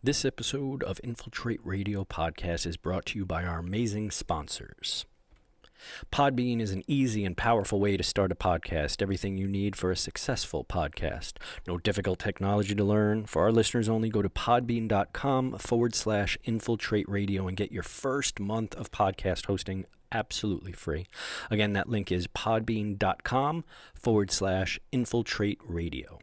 This episode of Infiltrate Radio Podcast is brought to you by our amazing sponsors. Podbean is an easy and powerful way to start a podcast. Everything you need for a successful podcast. No difficult technology to learn. For our listeners only, go to podbean.com/infiltrate radio and get your first month of podcast hosting absolutely free. Again, that link is podbean.com/infiltrate radio.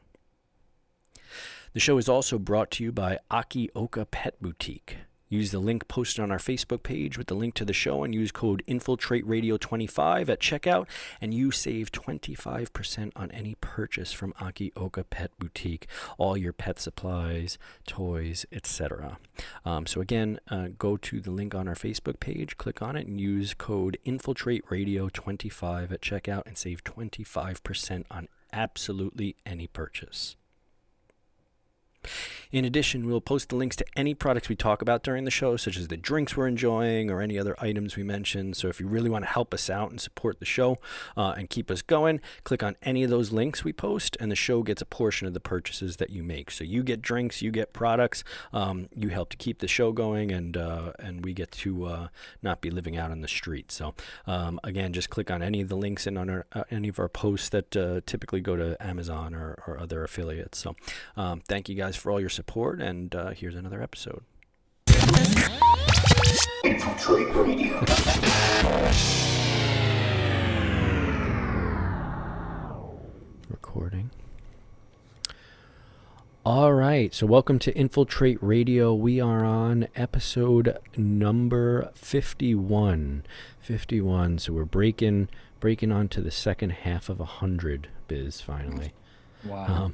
The show is also brought to you by Akioka Pet Boutique. Use the link posted on our Facebook page with the link to the show and use code InfiltrateRadio25 at checkout, and you save 25% on any purchase from Akioka Pet Boutique. All your pet supplies, toys, etc. So again, go to the link on our Facebook page, click on it, and use code InfiltrateRadio25 at checkout and save 25% on absolutely any purchase. In addition, we'll post the links to any products we talk about during the show, such as the drinks we're enjoying or any other items we mentioned. So if you really want to help us out and support the show and keep us going, click on any of those links we post, and the show gets a portion of the purchases that you make. So you get drinks, you get products, you help to keep the show going, and we get to not be living out on the street. So again, just click on any of the links in on any of our posts that typically go to Amazon or other affiliates. So thank you guys for all your support, and here's another episode. Infiltrate Radio. Recording. All right, so welcome to Infiltrate Radio. We are on episode number 51. 51. So we're breaking onto the second half of 100, Biz, finally. Wow.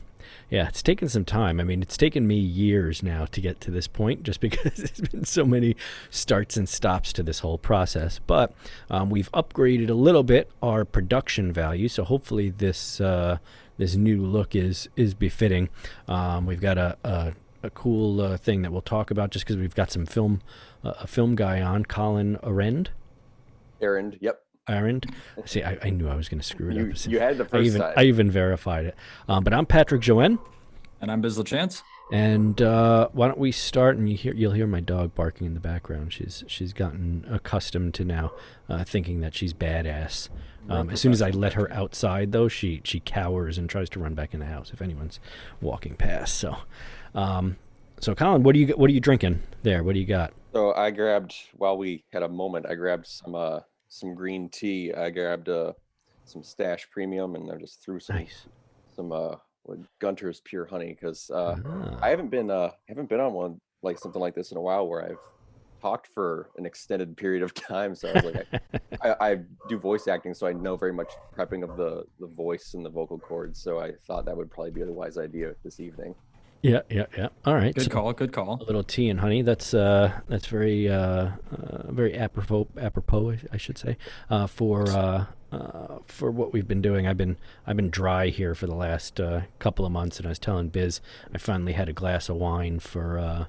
Yeah, it's taken some time. I mean, it's taken me years now to get to this point, just because there's been so many starts and stops to this whole process. But we've upgraded a little bit our production value, so hopefully this new look is befitting. We've got a cool thing that we'll talk about, just because we've got some a film guy on, Collin Arend. Arend, yep. Arend. See, I knew I was going to screw it up. You had the first time. I even verified it. But I'm Patrick Joanne. And I'm Biz LaChance. And why don't we start? And you'll hear my dog barking in the background. She's gotten accustomed to now thinking that she's badass. As soon as I let her outside, though, she cowers and tries to run back in the house if anyone's walking past. So Collin, what are you drinking there? What do you got? So I grabbed, while we had a moment, I grabbed some green tea. I grabbed some Stash Premium, and I just threw some Gunter's Pure Honey, because I haven't been on one like something like this in a while, where I've talked for an extended period of time. So I was like, I do voice acting, so I know very much prepping of the voice and the vocal cords. So I thought that would probably be a wise idea this evening. Yeah. All right. Good call. A little tea and honey. That's very apropos, I should say, for what we've been doing. I've been dry here for the last couple of months, and I was telling Biz I finally had a glass of wine for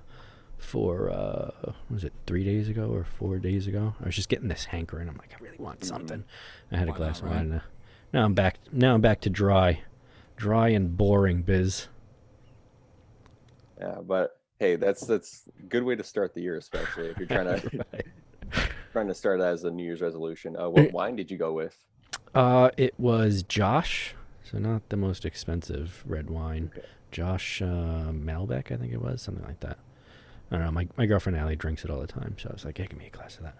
was it 3 days ago or 4 days ago? I was just getting this hankering. I'm like, I really want something. I had a glass of wine. Now I'm back to dry and boring, Biz. Yeah, but hey, that's a good way to start the year, especially if you're trying to trying to start as a New Year's resolution. What wine did you go with? It was Josh, so not the most expensive red wine. Okay. Josh Malbec, I think it was, something like that. I don't know. My girlfriend Allie drinks it all the time, so I was like, hey, give me a glass of that.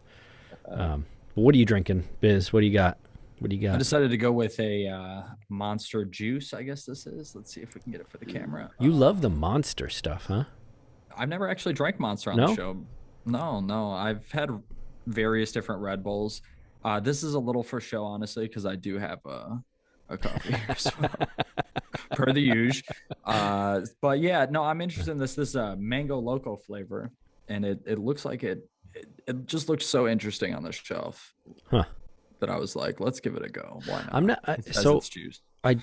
What are you drinking, Biz? What do you got? I decided to go with a Monster Juice, I guess this is. Let's see if we can get it for the camera. You love the Monster stuff, huh? I've never actually drank Monster on the show. No. I've had various different Red Bulls. This is a little for show, honestly, because I do have a coffee here, so, per the usual. But yeah, no, I'm interested in this. This is a mango loco flavor, and it looks like it just looks so interesting on the shelf. Huh. That I was like, let's give it a go. Why not? I'm not. It's juice. I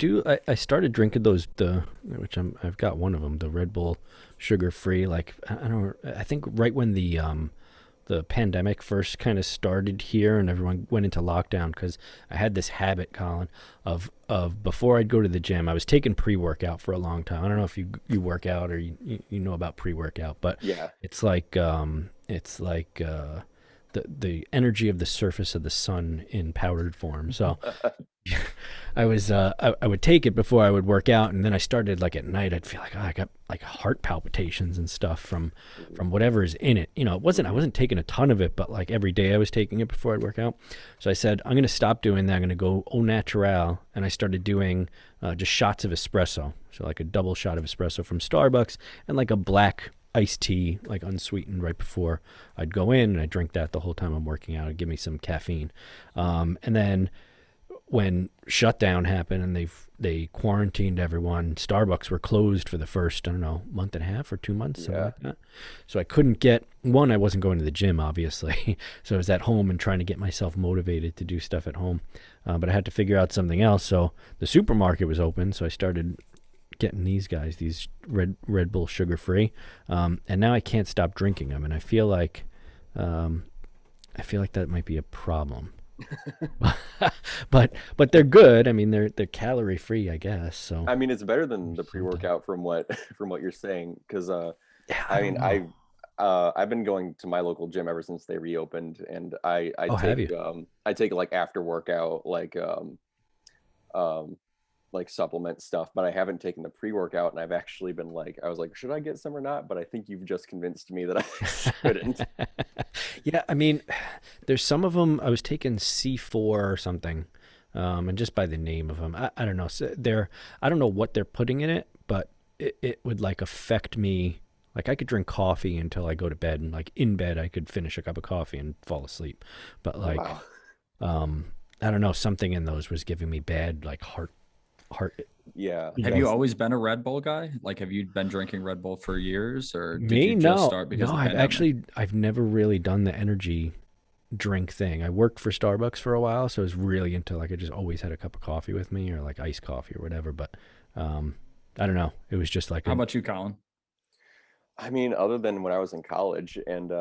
started drinking those I've got one of them, the Red Bull sugar free. Like I think right when the the pandemic first kind of started here and everyone went into lockdown, because I had this habit, Colin, of before I'd go to the gym, I was taking pre-workout for a long time. I don't know if you work out or you know about pre-workout, but Yeah. it's like the energy of the surface of the sun in powdered form. So I would take it before I would work out, and then I started, like, at night I'd feel like, I got like heart palpitations and stuff from whatever's in it. I wasn't taking a ton of it, but like every day I was taking it before I'd work out. So I said, I'm going to stop doing that. I'm going to go au naturel, and I started doing just shots of espresso. So like a double shot of espresso from Starbucks and like a black iced tea, like unsweetened, right before I'd go in, and I drink that the whole time I'm working out. It'd give me some caffeine. And then when shutdown happened and they quarantined everyone, Starbucks were closed for the first, I don't know, month and a half or 2 months, something like that. So I couldn't get, I wasn't going to the gym, obviously. So I was at home and trying to get myself motivated to do stuff at home. But I had to figure out something else. So the supermarket was open, so I started getting these Red Bull sugar-free. And now I can't stop drinking them, and I feel like that might be a problem. but they're good. I mean, they're calorie free, I guess. So I mean, it's better than the pre-workout from what you're saying, because I've been going to my local gym ever since they reopened, and I take like after workout, like supplement stuff, but I haven't taken the pre-workout, and I've actually been like, I was like, should I get some or not? But I think you've just convinced me that I shouldn't. Yeah, I mean, there's some of them. I was taking C4 or something, and just by the name of them, I don't know. So I don't know what they're putting in it, but it would like affect me. Like, I could drink coffee until I go to bed, and like in bed I could finish a cup of coffee and fall asleep. But like, I don't know, something in those was giving me bad like heart. Yeah. Have you always been a Red Bull guy? Like, have you been drinking Red Bull for years, or did Me? you just start because of the pandemic? I've never really done the energy drink thing. I worked for Starbucks for a while, so I was really into, like, I just always had a cup of coffee with me, or like iced coffee or whatever. But I don't know. It was just like, how about you, Colin? I mean, other than when I was in college, and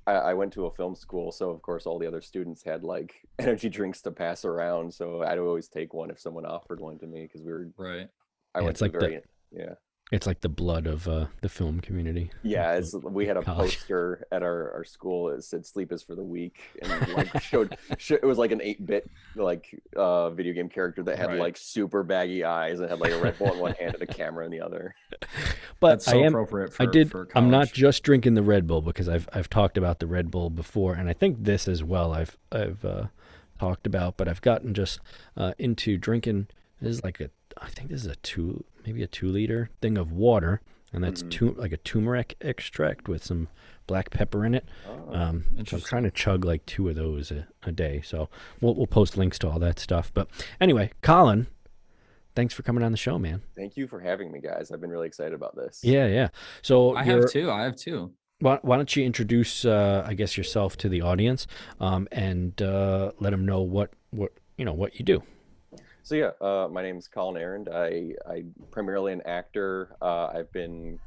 I went to a film school, so of course all the other students had like energy drinks to pass around. So I'd always take one if someone offered one to me, because we were right. I went to like it's like the blood of the film community. Yeah, we had a poster at our school. It said "Sleep is for the weak," and like showed it was like an 8-bit like video game character that had like super baggy eyes and had like a Red Bull in one hand and a camera in the other. But that's so appropriate for college. I'm not just drinking the Red Bull, because I've talked about the Red Bull before, and I think this as well I've talked about, but I've gotten just into drinking. This is like I think this is a 2-liter thing of water, and that's like a turmeric extract with some black pepper in it. So I'm trying to chug like 2 of those a day. So we'll post links to all that stuff. But anyway, Colin, thanks for coming on the show, man. Thank you for having me, guys. I've been really excited about this. Yeah. So I have too. Why don't you introduce, I guess, yourself to the audience, and let them know what you do. So yeah, my name is Collin Arend. I'm primarily an actor. I've been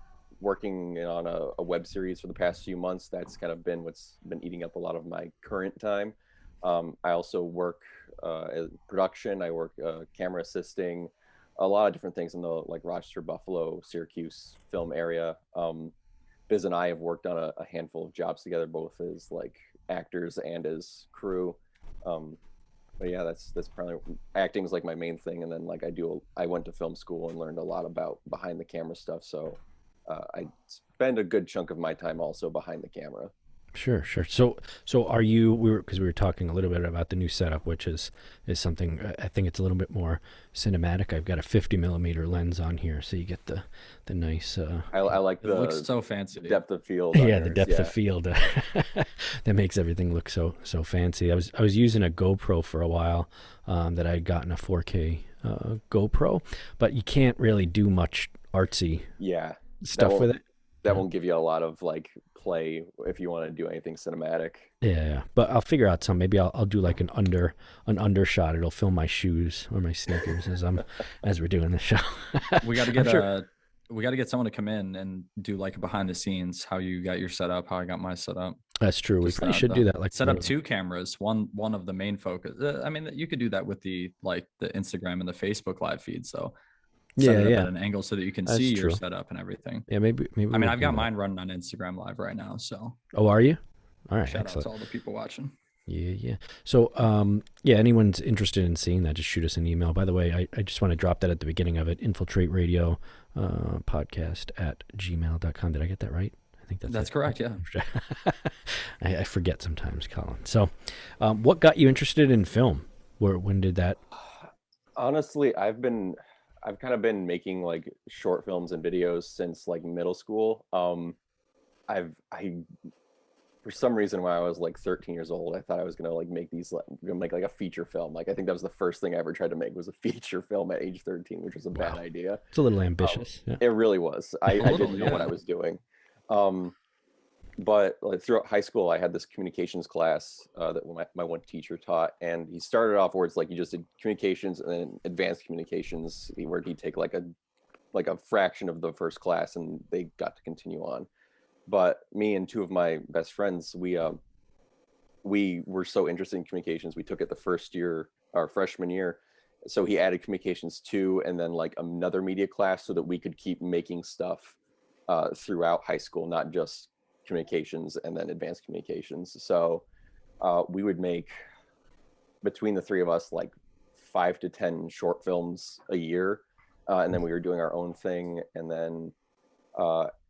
working on a web series for the past few months. That's kind of been what's been eating up a lot of my current time. I also work as production. I work camera assisting, a lot of different things in the like Rochester, Buffalo, Syracuse film area. Biz and I have worked on a handful of jobs together, both as like actors and as crew. But yeah, that's probably, acting is like my main thing, and then like I went to film school and learned a lot about behind the camera stuff. So I spend a good chunk of my time also behind the camera. Sure. So are you? Because we were talking a little bit about the new setup, which is something, I think it's a little bit more cinematic. I've got a 50mm lens on here, so you get the nice. I like it looks so fancy. Depth of field. Yeah, the depth of field that makes everything look so fancy. I was using a GoPro for a while, that I had gotten a 4K GoPro, but you can't really do much artsy stuff with it. That won't give you a lot of like play if you want to do anything cinematic. Yeah, but I'll figure out some. Maybe I'll do like an undershot. It'll film my shoes or my sneakers as we're doing the show. We got to get we got to get someone to come in and do like a behind the scenes, how you got your setup, how I got my setup. That's true. We probably should do that. Like set up 2 cameras, one of the main focus. I mean, you could do that with the Instagram and the Facebook live feed. So set it up at an angle so that you can see your setup and everything. Yeah, maybe. I mean, I've got mine running on Instagram Live right now. So. Oh, are you? All right. Shout out to all the people watching. Yeah. So, anyone's interested in seeing that, just shoot us an email. By the way, I just want to drop that at the beginning of it. Infiltrate Radio podcast at gmail.com. Did I get that right? I think that's correct. Yeah. I forget sometimes, Collin. So, what got you interested in film? When did that? Honestly, I've kind of been making like short films and videos since like middle school. For some reason, when I was like 13 years old, I thought I was gonna like make like a feature film. Like I think that was the first thing I ever tried to make, was a feature film at age 13, which was a bad idea. It's a little ambitious. Yeah. It really was. I didn't know what I was doing. But like throughout high school, I had this communications class that my one teacher taught, and he started off where it's like you just did communications and then advanced communications, where he'd take like a fraction of the first class, and they got to continue on. But me and 2 of my best friends, we were so interested in communications, we took it the first year, our freshman year. So he added communications 2 and then like another media class so that we could keep making stuff throughout high school, not just communications and then advanced communications. So we would make, between the 3 of us, like 5 to 10 short films a year. And then we were doing our own thing. And then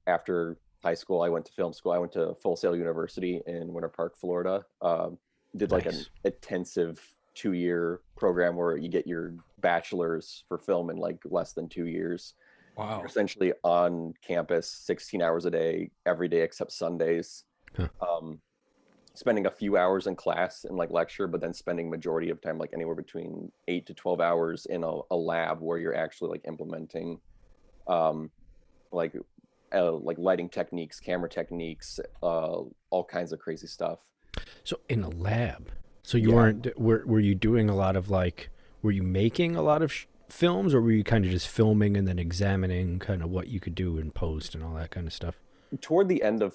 after high school, I went to film school. I went to Full Sail University in Winter Park, Florida. Did like an intensive 2-year program where you get your bachelor's for film in like less than 2 years. Wow. You're essentially on campus 16 hours a day, every day except Sundays. Spending a few hours in class and like lecture, but then spending majority of time, like anywhere between 8 to 12 hours in a lab where you're actually like implementing like lighting techniques, camera techniques, all kinds of crazy stuff. So in a lab, so you weren't, were you doing a lot of like, were you making a lot of films, or were you kind of just filming and then examining kind of what you could do in post and all that kind of stuff? Toward the end of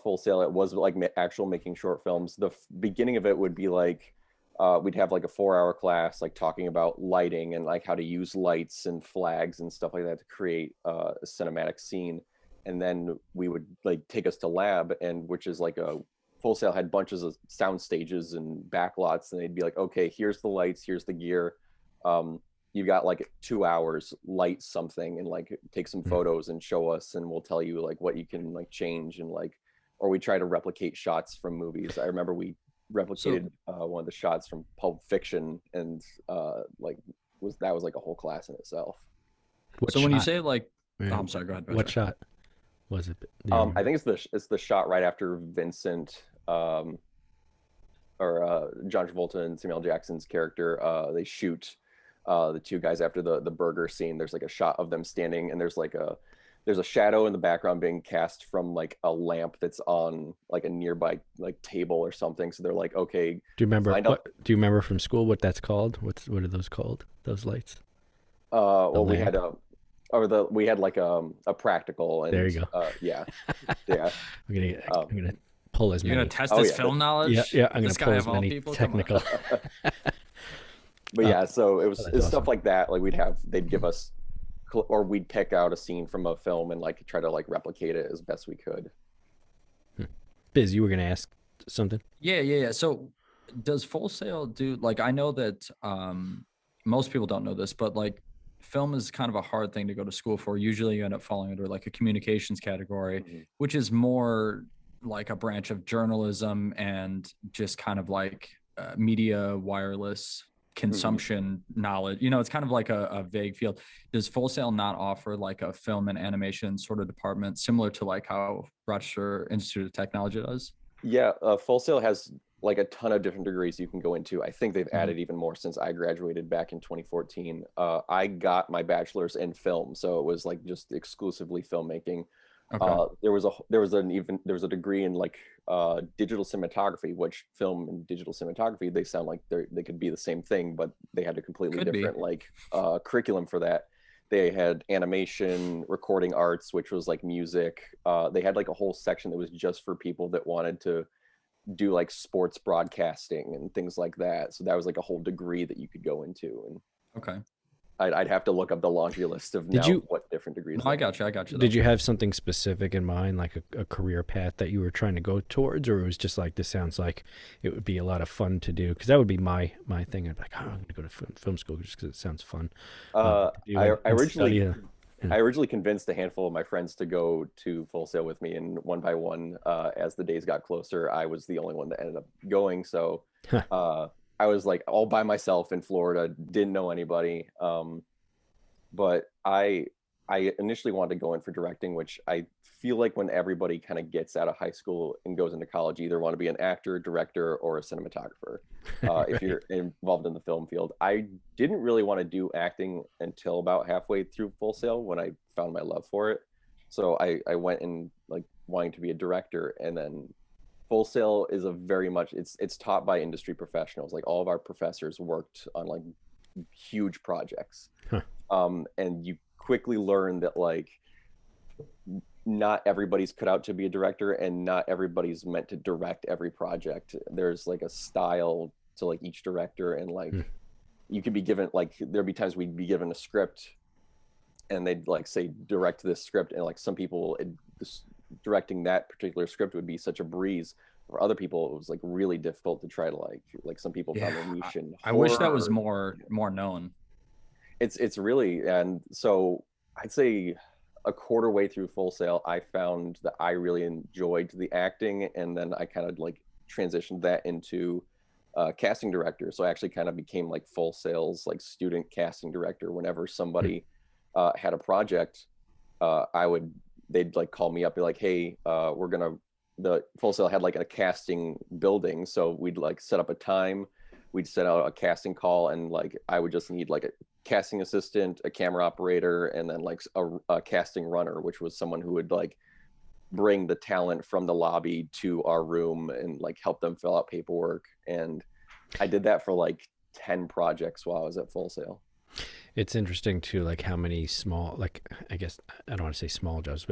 Full Sail, it was like actual making short films. The beginning of it would be like, we'd have like a 4-hour class, like talking about lighting and like how to use lights and flags and stuff like that to create a cinematic scene. And then we would like take us to lab, and which is like Full Sail had bunches of sound stages and backlots, and they'd be like, okay, here's the lights, here's the gear. You got like 2 hours, light something and like take some photos and show us, and we'll tell you like what you can like change, and like, or we try to replicate shots from movies. I remember we replicated one of the shots from Pulp Fiction, and that was like a whole class in itself. When you say like, I'm sorry, go ahead. What shot was it? I think it's the shot right after Vincent or John Travolta and Samuel L. Jackson's character, they shoot the 2 guys after the burger scene. There's like a shot of them standing, and there's a shadow in the background being cast from like a lamp that's on like a nearby like table or something. So they're like, okay. Do you remember from school what that's called? What are those called? Those lights? Well, we had like a practical. And, there you go. Yeah. I'm gonna pull as many. You're gonna test his film knowledge. Yeah. I'm gonna pull as many technical. But yeah, so it's awesome. stuff like that. Like they'd give us, or we'd pick out a scene from a film and like try to like replicate it as best we could. Biz, you were gonna ask something? Yeah. So does Full Sail do, like, I know that most people don't know this, but like film is kind of a hard thing to go to school for. Usually you end up falling under like a communications category, which is more like a branch of journalism and just kind of like media wireless consumption knowledge. It's kind of like a vague field. Does Full Sail not offer like a film and animation sort of department similar to like how Rochester Institute of Technology does? Yeah, Full Sail has like a ton of different degrees you can go into. I think they've added even more since I graduated back in 2014. I got my bachelor's in film, so it was like just exclusively filmmaking. Okay. There was a degree in like digital cinematography, which film and digital cinematography, they sound like they could be the same thing, but they had a completely different like curriculum for that. they had animation, recording arts, which was like music. They had like a whole section that was just for people that wanted to do like sports broadcasting and things like that. So that was like a whole degree that you could go into. And Okay. I'd have to look up the laundry list of what different degrees. No, I got you. Did you have something specific in mind, like a career path that you were trying to go towards, or it was just like, this sounds like it would be a lot of fun to do? Because that would be my thing. I'd be like, oh, I'm going to go to film school just because it sounds fun. I originally convinced a handful of my friends to go to Full Sail with me, and one by one, as the days got closer, I was the only one that ended up going. So I was like all by myself in Florida, didn't know anybody. But I initially wanted to go in for directing, which I feel like when everybody kind of gets out of high school and goes into college, you either want to be an actor, director, or a cinematographer. Right. If you're involved in the film field. I didn't really want to do acting until about halfway through Full Sail when I found my love for it. So I went in like wanting to be a director, and then Full Sail is it's taught by industry professionals. Like all of our professors worked on like huge projects. Huh. And you quickly learn that like not everybody's cut out to be a director, and not everybody's meant to direct every project. There's like a style to like each director, and like you could be given, like there'd be times we'd be given a script and they'd like say direct this script, and like some people directing that particular script would be such a breeze. For other people, it was like really difficult to try to like some people found their niche in horror. I wish that was more known. It's really, and so I'd say a quarter way through Full Sail, I found that I really enjoyed the acting, and then I kind of like transitioned that into casting director. So I actually kind of became like Full Sail's like student casting director. Whenever somebody had a project, they'd like call me up, be like, hey, the Full Sail had like a casting building, so we'd like set up a time, we'd set out a casting call, and like I would just need like a casting assistant, a camera operator, and then like a casting runner, which was someone who would like bring the talent from the lobby to our room and like help them fill out paperwork. And I did that for like 10 projects while I was at Full Sail. It's interesting too, like how many small, like I guess I don't want to say small jobs,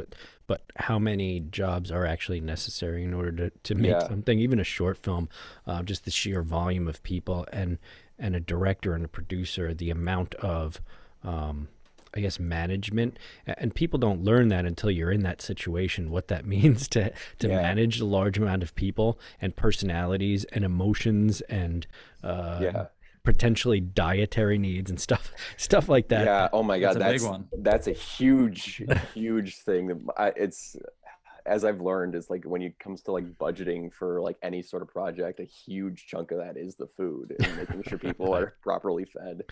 but how many jobs are actually necessary in order to make something, even a short film. Just the sheer volume of people and a director and a producer, the amount of I guess management, and people don't learn that until you're in that situation, what that means to manage a large amount of people and personalities and emotions and potentially dietary needs and stuff like that. Yeah. Oh my God. That's a big one. That's a huge thing. It's, as I've learned, is like when it comes to like budgeting for like any sort of project, a huge chunk of that is the food and making sure people are properly fed.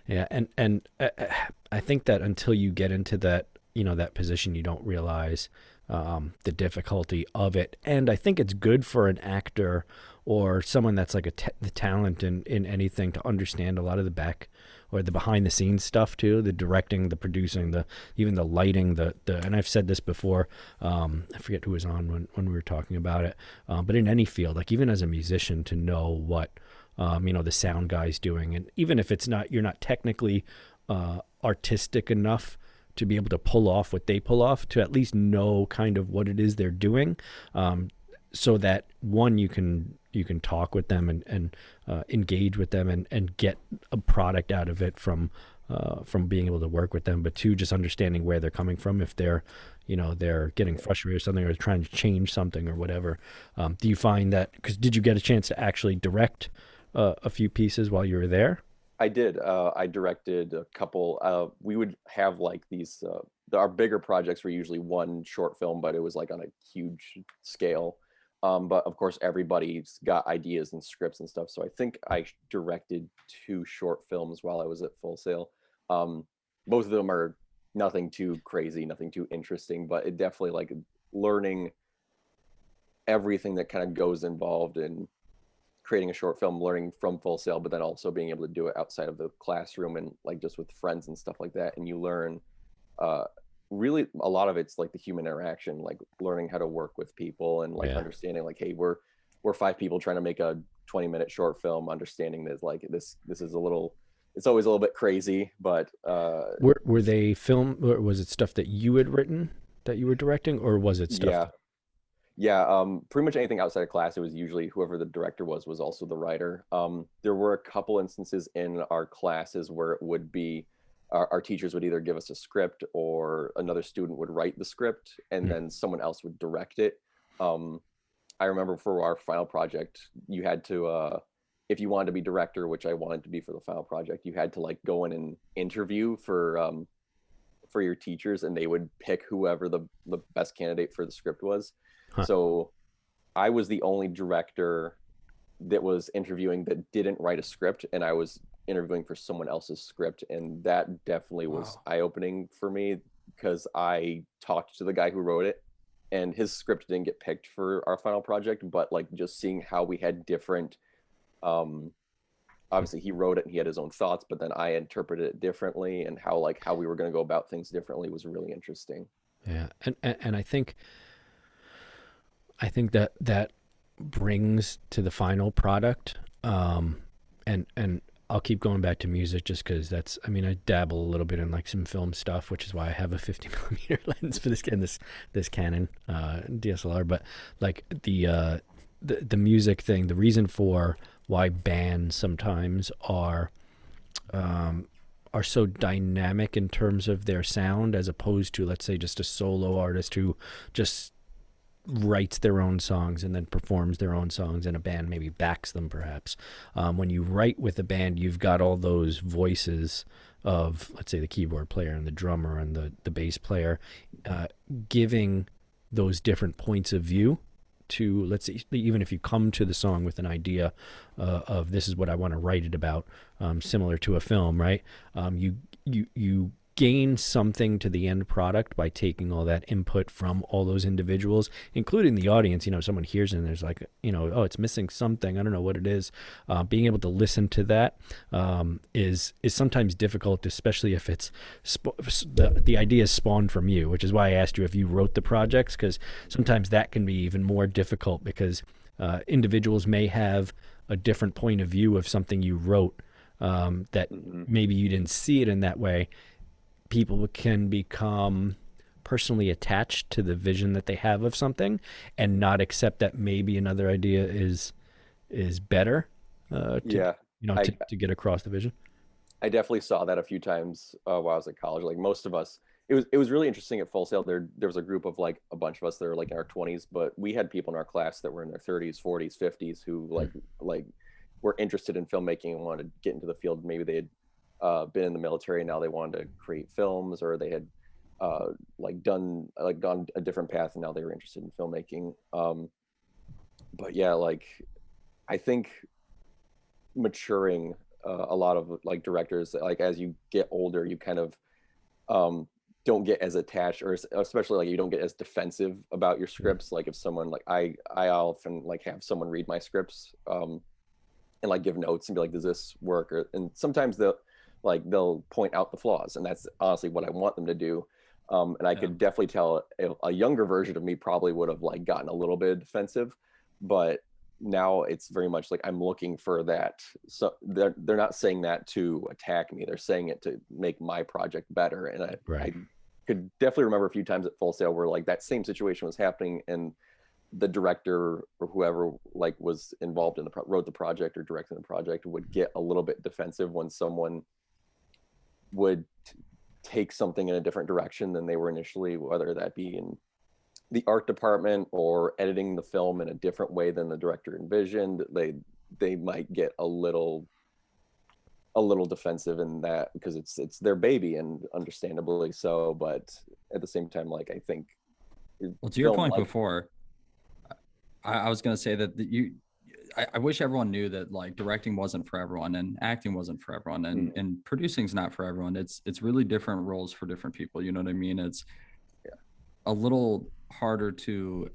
Yeah. And I think that until you get into that, that position, you don't realize the difficulty of it. And I think it's good for an actor or someone that's like the talent in anything to understand a lot of the back or the behind the scenes stuff too, the directing, the producing, even the lighting, and I've said this before, I forget who was on when we were talking about it, but in any field, like even as a musician, to know what the sound guy's doing, and even if you're not technically artistic enough to be able to pull off what they pull off, to at least know kind of what it is they're doing, so that one, you can talk with them and engage with them and get a product out of it from being able to work with them. But two, just understanding where they're coming from, if they're getting frustrated or something, or trying to change something or whatever. Do you find that, because did you get a chance to actually direct a few pieces while you were there? I did. I directed a couple. We would have like these, our bigger projects were usually one short film, but it was like on a huge scale. But of course, everybody's got ideas and scripts and stuff. So I think I directed 2 short films while I was at Full Sail. Both of them are nothing too crazy, nothing too interesting, but it definitely like learning everything that kind of goes involved in creating a short film, learning from Full Sail, but then also being able to do it outside of the classroom and like just with friends and stuff like that. And you learn, really a lot of it's like the human interaction, like learning how to work with people and like understanding like, hey, we're 5 people trying to make a 20-minute short film, understanding that like this is a little it's always a little bit crazy, but were they film, or was it stuff that you had written that you were directing, or was it stuff yeah. Yeah, pretty much anything outside of class, it was usually whoever the director was also the writer. There were a couple instances in our classes where it would be our teachers would either give us a script or another student would write the script and then someone else would direct it. I remember for our final project, you had to, if you wanted to be director, which I wanted to be for the final project, you had to like go in and interview for your teachers, and they would pick whoever the best candidate for the script was. Huh. So I was the only director that was interviewing that didn't write a script, and I was interviewing for someone else's script, and that definitely was eye-opening for me because I talked to the guy who wrote it, and his script didn't get picked for our final project, but like just seeing how we had different obviously he wrote it and he had his own thoughts, but then I interpreted it differently, and how we were going to go about things differently was really interesting. Yeah, and I think that brings to the final product, and I'll keep going back to music just because that's, I mean, I dabble a little bit in like some film stuff, which is why I have a 50 millimeter lens for this Canon DSLR. But like the music thing, the reason for why bands sometimes are so dynamic in terms of their sound, as opposed to, let's say, just a solo artist who just writes their own songs and then performs their own songs, and a band maybe backs them perhaps. When you write with a band, you've got all those voices of, let's say, the keyboard player and the drummer and the bass player, giving those different points of view to, let's say, even if you come to the song with an idea of this is what I want to write it about, similar to a film, right? You gain something to the end product by taking all that input from all those individuals, including the audience. You know, someone hears it and there's like, you know, oh, it's missing something, I don't know what it is. Being able to listen to that is sometimes difficult, especially if it's the idea is spawned from you, which is why I asked you if you wrote the projects, because sometimes that can be even more difficult, because individuals may have a different point of view of something you wrote, that maybe you didn't see it in that way. People can become personally attached to the vision that they have of something and not accept that maybe another idea is better to get across the vision. I definitely saw that a few times while I was at college. Like most of us, it was really interesting at Full Sail. There was a group of like a bunch of us that were like in our 20s, but we had people in our class that were in their 30s, 40s, 50s who like were interested in filmmaking and wanted to get into the field. Maybe they had been in the military and now they wanted to create films, or they had gone a different path and now they were interested in filmmaking. But yeah, like I think maturing, a lot of like directors, like as you get older, you kind of don't get as attached, or especially like you don't get as defensive about your scripts. Like if someone like I often like have someone read my scripts and like give notes and be like, does this work? And sometimes they'll point out the flaws, and that's honestly what I want them to do. And I could definitely tell a younger version of me probably would have like gotten a little bit defensive, but now it's very much like I'm looking for that. So they're not saying that to attack me. They're saying it to make my project better. And I could definitely remember a few times at Full Sail where like that same situation was happening, and the director or whoever like was involved in wrote the project or directed the project would get a little bit defensive when someone would take something in a different direction than they were initially, whether that be in the art department or editing the film in a different way than the director envisioned. They might get a little defensive in that because it's their baby, and understandably so. But at the same time, like I think, well, to your point before, I was going to say that I wish everyone knew that like directing wasn't for everyone, and acting wasn't for everyone, and producing's not for everyone. It's really different roles for different people. You know what I mean? It's a little harder to,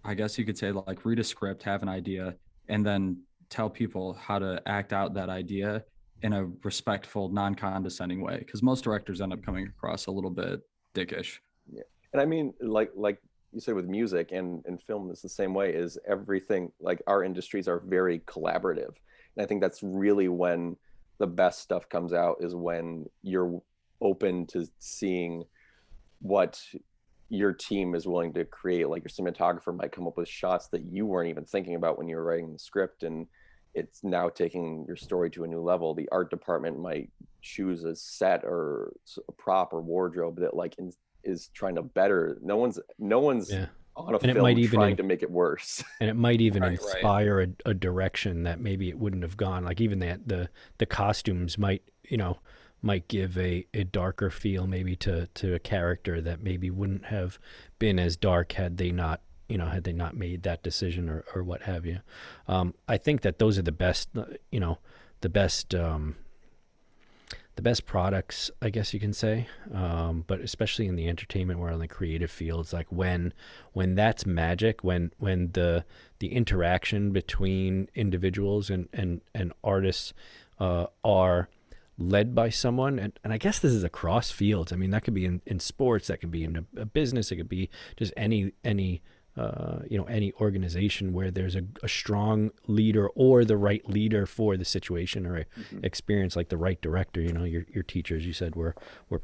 I guess you could say, like read a script, have an idea, and then tell people how to act out that idea in a respectful, non-condescending way. Because most directors end up coming across a little bit dickish. Yeah, and I mean, like you said with music and film is the same way. Is everything like our industries are very collaborative, and I think that's really when the best stuff comes out is when you're open to seeing what your team is willing to create. Like your cinematographer might come up with shots that you weren't even thinking about when you were writing the script, and it's now taking your story to a new level. The art department might choose a set or a prop or wardrobe that like is trying to better. No one's Yeah. on a And it film might even trying to make it worse. And it might even Right, inspire a direction that maybe it wouldn't have gone. Like even the costumes might, might give a darker feel maybe to a character that maybe wouldn't have been as dark had they not, had they not made that decision or what have you. I think that those are the best, the best, the best products, I guess you can say, but especially in the entertainment world, in the creative fields, like when that's magic, when the interaction between individuals and artists are led by someone, and I guess this is across fields. I mean, that could be in sports, that could be in a business, it could be just any any organization where there's a strong leader or the right leader for the situation or experience, like the right director. Your teachers, you said, were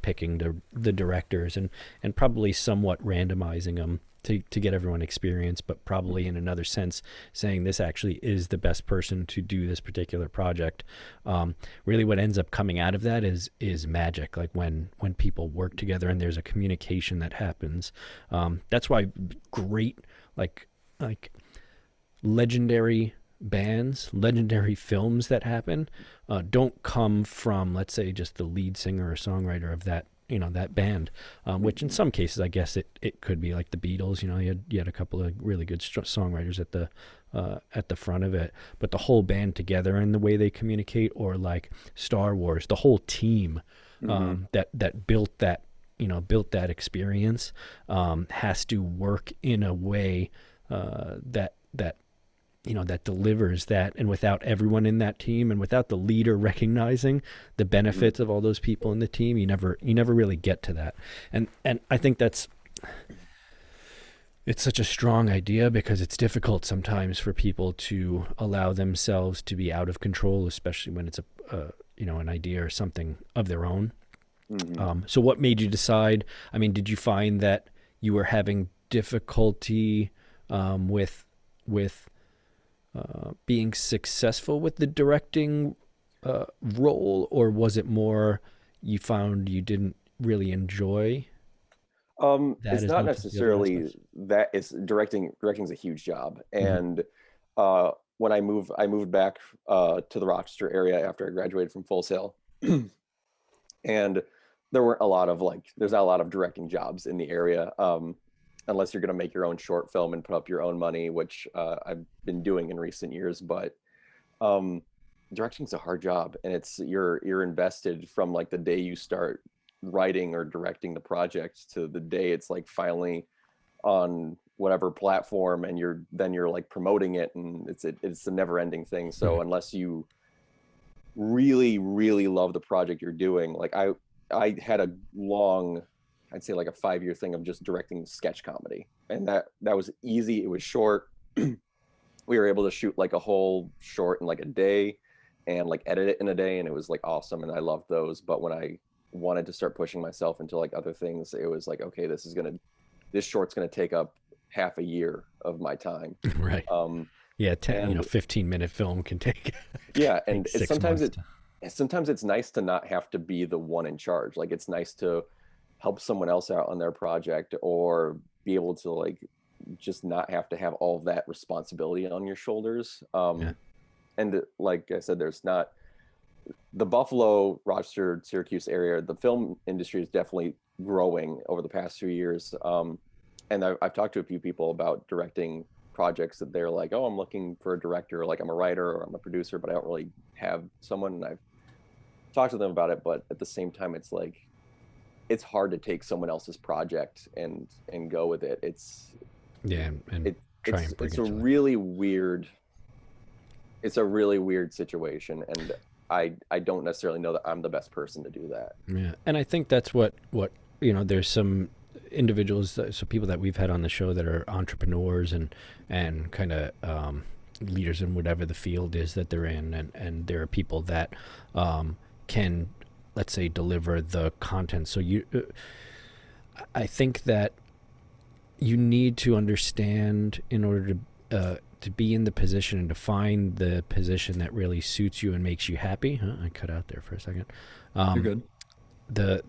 picking the directors and probably somewhat randomizing them to get everyone experience, but probably in another sense saying this actually is the best person to do this particular project. Really what ends up coming out of that is magic, like when people work together and there's a communication that happens. That's why great like legendary bands, legendary films that happen don't come from, let's say, just the lead singer or songwriter of that that band, which in some cases I guess it could be like the Beatles. You had a couple of really good songwriters at the front of it, but the whole band together and the way they communicate, or like Star Wars, the whole team that built that built that experience has to work in a way that that delivers that, and without everyone in that team and without the leader recognizing the benefits of all those people in the team, you never really get to that. And I think it's such a strong idea, because it's difficult sometimes for people to allow themselves to be out of control, especially when it's an idea or something of their own. So what made you decide? I mean, did you find that you were having difficulty with being successful with the directing role, or was it more you found you didn't really enjoy it's not necessarily that. It's directing's a huge job. And when I moved back to the Rochester area after I graduated from Full Sail, and there weren't there's not a lot of directing jobs in the area, unless you're going to make your own short film and put up your own money, which I've been doing in recent years. But directing's a hard job, and you're invested from like the day you start writing or directing the project to the day it's like finally on whatever platform, and you're like promoting it, and it's a never-ending thing. So unless you really, really love the project you're doing, like I had a long, I'd say like a 5-year thing of just directing sketch comedy, and that was easy. It was short. We were able to shoot like a whole short in like a day and like edit it in a day, and it was like awesome, and I loved those. But when I wanted to start pushing myself into like other things, it was like, okay, this short's gonna take up half a year of my time. Right. 15-minute film can take and sometimes it's nice to not have to be the one in charge. Like it's nice to help someone else out on their project, or be able to like just not have to have all of that responsibility on your shoulders. And like I said, there's not the Buffalo, Rochester, Syracuse area. The film industry is definitely growing over the past few years. And I've talked to a few people about directing projects that they're like, oh, I'm looking for a director, like I'm a writer or I'm a producer, but I don't really have someone. And I've talked to them about it, but at the same time, it's like, it's hard to take someone else's project and go with it. It's a really weird situation, and I don't necessarily know that I'm the best person to do that. Yeah, and I think that's what there's some individuals, so people that we've had on the show that are entrepreneurs and kind of leaders in whatever the field is that they're in, and there are people that can, let's say, deliver the content. So I think that you need to understand in order to be in the position and to find the position that really suits you and makes you happy. I cut out there for a second. You're good.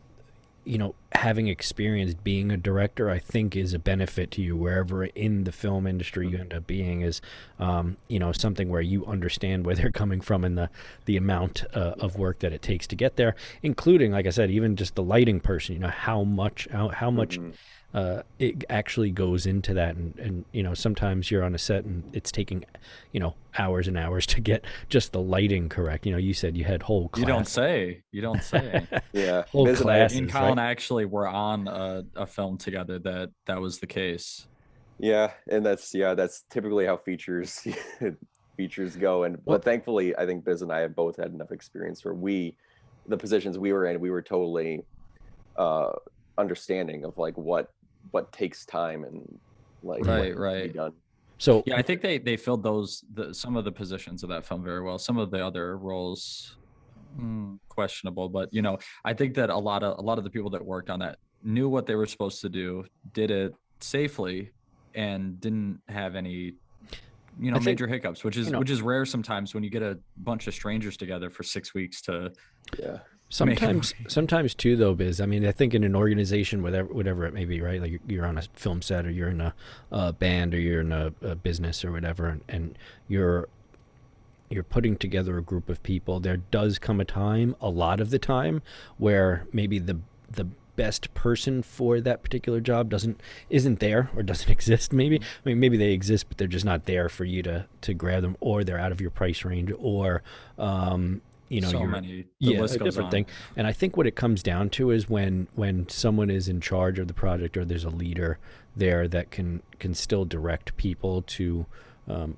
Having experience being a director, I think, is a benefit to you wherever in the film industry you end up being, is, something where you understand where they're coming from and the amount of work that it takes to get there, including, like I said, even just the lighting person, how much it actually goes into that. And sometimes you're on a set and it's taking, hours and hours to get just the lighting correct. You said you had whole class. You don't say. Yeah. Whole classes, and Collin right? actually were on a film together that was the case. Yeah. And that's typically how features go. But thankfully, I think Biz and I have both had enough experience where the positions we were in, we were totally understanding of like what takes time and like right. be done. So yeah, I think they filled some of the positions of that film very well. Some of the other roles questionable, but I think that a lot of the people that worked on that knew what they were supposed to do, did it safely, and didn't have any major hiccups, which is rare sometimes when you get a bunch of strangers together for 6 weeks to Sometimes too, though, Biz. I mean, I think in an organization, whatever it may be, right? Like you're on a film set, or you're in a band, or you're in a business, or whatever, and you're putting together a group of people. There does come a lot of the time, where maybe the best person for that particular job isn't there or doesn't exist. Maybe maybe they exist, but they're just not there for you to grab them, or they're out of your price range, or many. The list goes different on. thing. And I think what it comes down to is when someone is in charge of the project, or there's a leader there that can still direct people to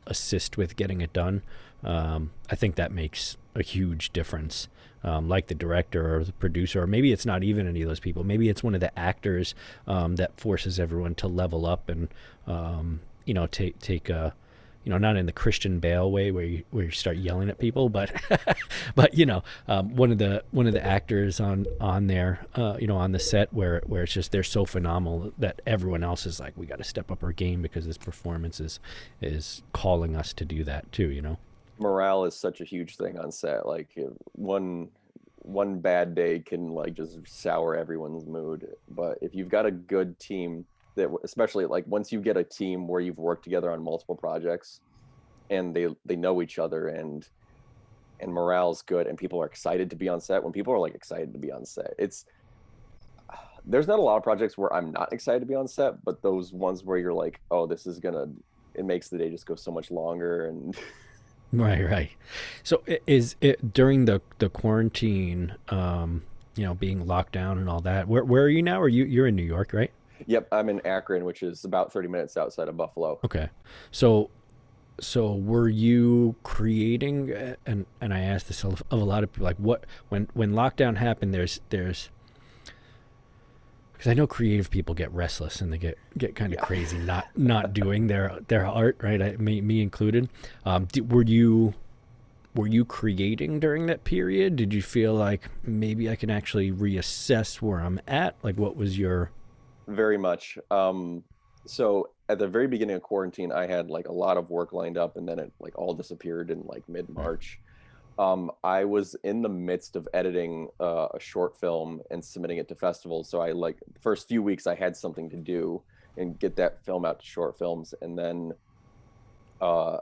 assist with getting it done. I think that makes a huge difference. Like the director or the producer, or maybe it's not even any of those people. Maybe it's one of the actors that forces everyone to level up and take a, not in the Christian Bale way where you start yelling at people, but one of the actors on there, on the set where it's just, they're so phenomenal that everyone else is like, we got to step up our game because this performance is calling us to do that too. Morale is such a huge thing on set. Like one bad day can like just sour everyone's mood. But if you've got a good team, that especially like once you get a team where you've worked together on multiple projects and they know each other, and morale's good and people are excited to be on set. When people are like excited to be on set, there's not a lot of projects where I'm not excited to be on set, but those ones where you're like, oh, it makes the day just go so much longer. And Right. So is it during the quarantine, being locked down and all that? Where are you now? Or you're in New York, right? Yep, I'm in Akron, which is about 30 minutes outside of Buffalo. Okay. So were you creating? And I asked this of a lot of people, like what when lockdown happened? There's because I know creative people get restless and they get kind of crazy not doing their art, right? Me included. Were you creating during that period? Did you feel like maybe I can actually reassess where I'm at? Like, what was your? Very much. So at the very beginning of quarantine, I had like a lot of work lined up, and then it like all disappeared in like mid-March. I was in the midst of editing a short film and submitting it to festivals. So the first few weeks I had something to do and get that film out to short films. And then I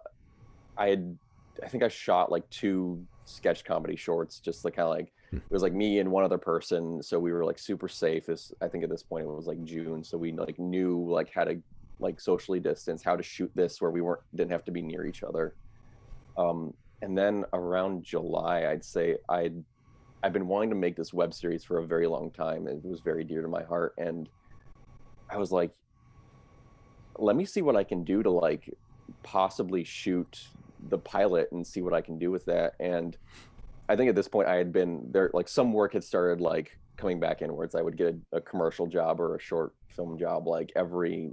think I shot like 2 sketch comedy shorts, just like kind of like, it was like me and one other person. So we were like super safe. I think at this point it was like June. So we like knew like how to like socially distance, how to shoot this where we didn't have to be near each other. And then around July, I'd say I've been wanting to make this web series for a very long time. It was very dear to my heart. And I was like, let me see what I can do to like possibly shoot the pilot and see what I can do with that. And I think at this point I had been there, like some work had started like coming back inwards. I would get a commercial job or a short film job like every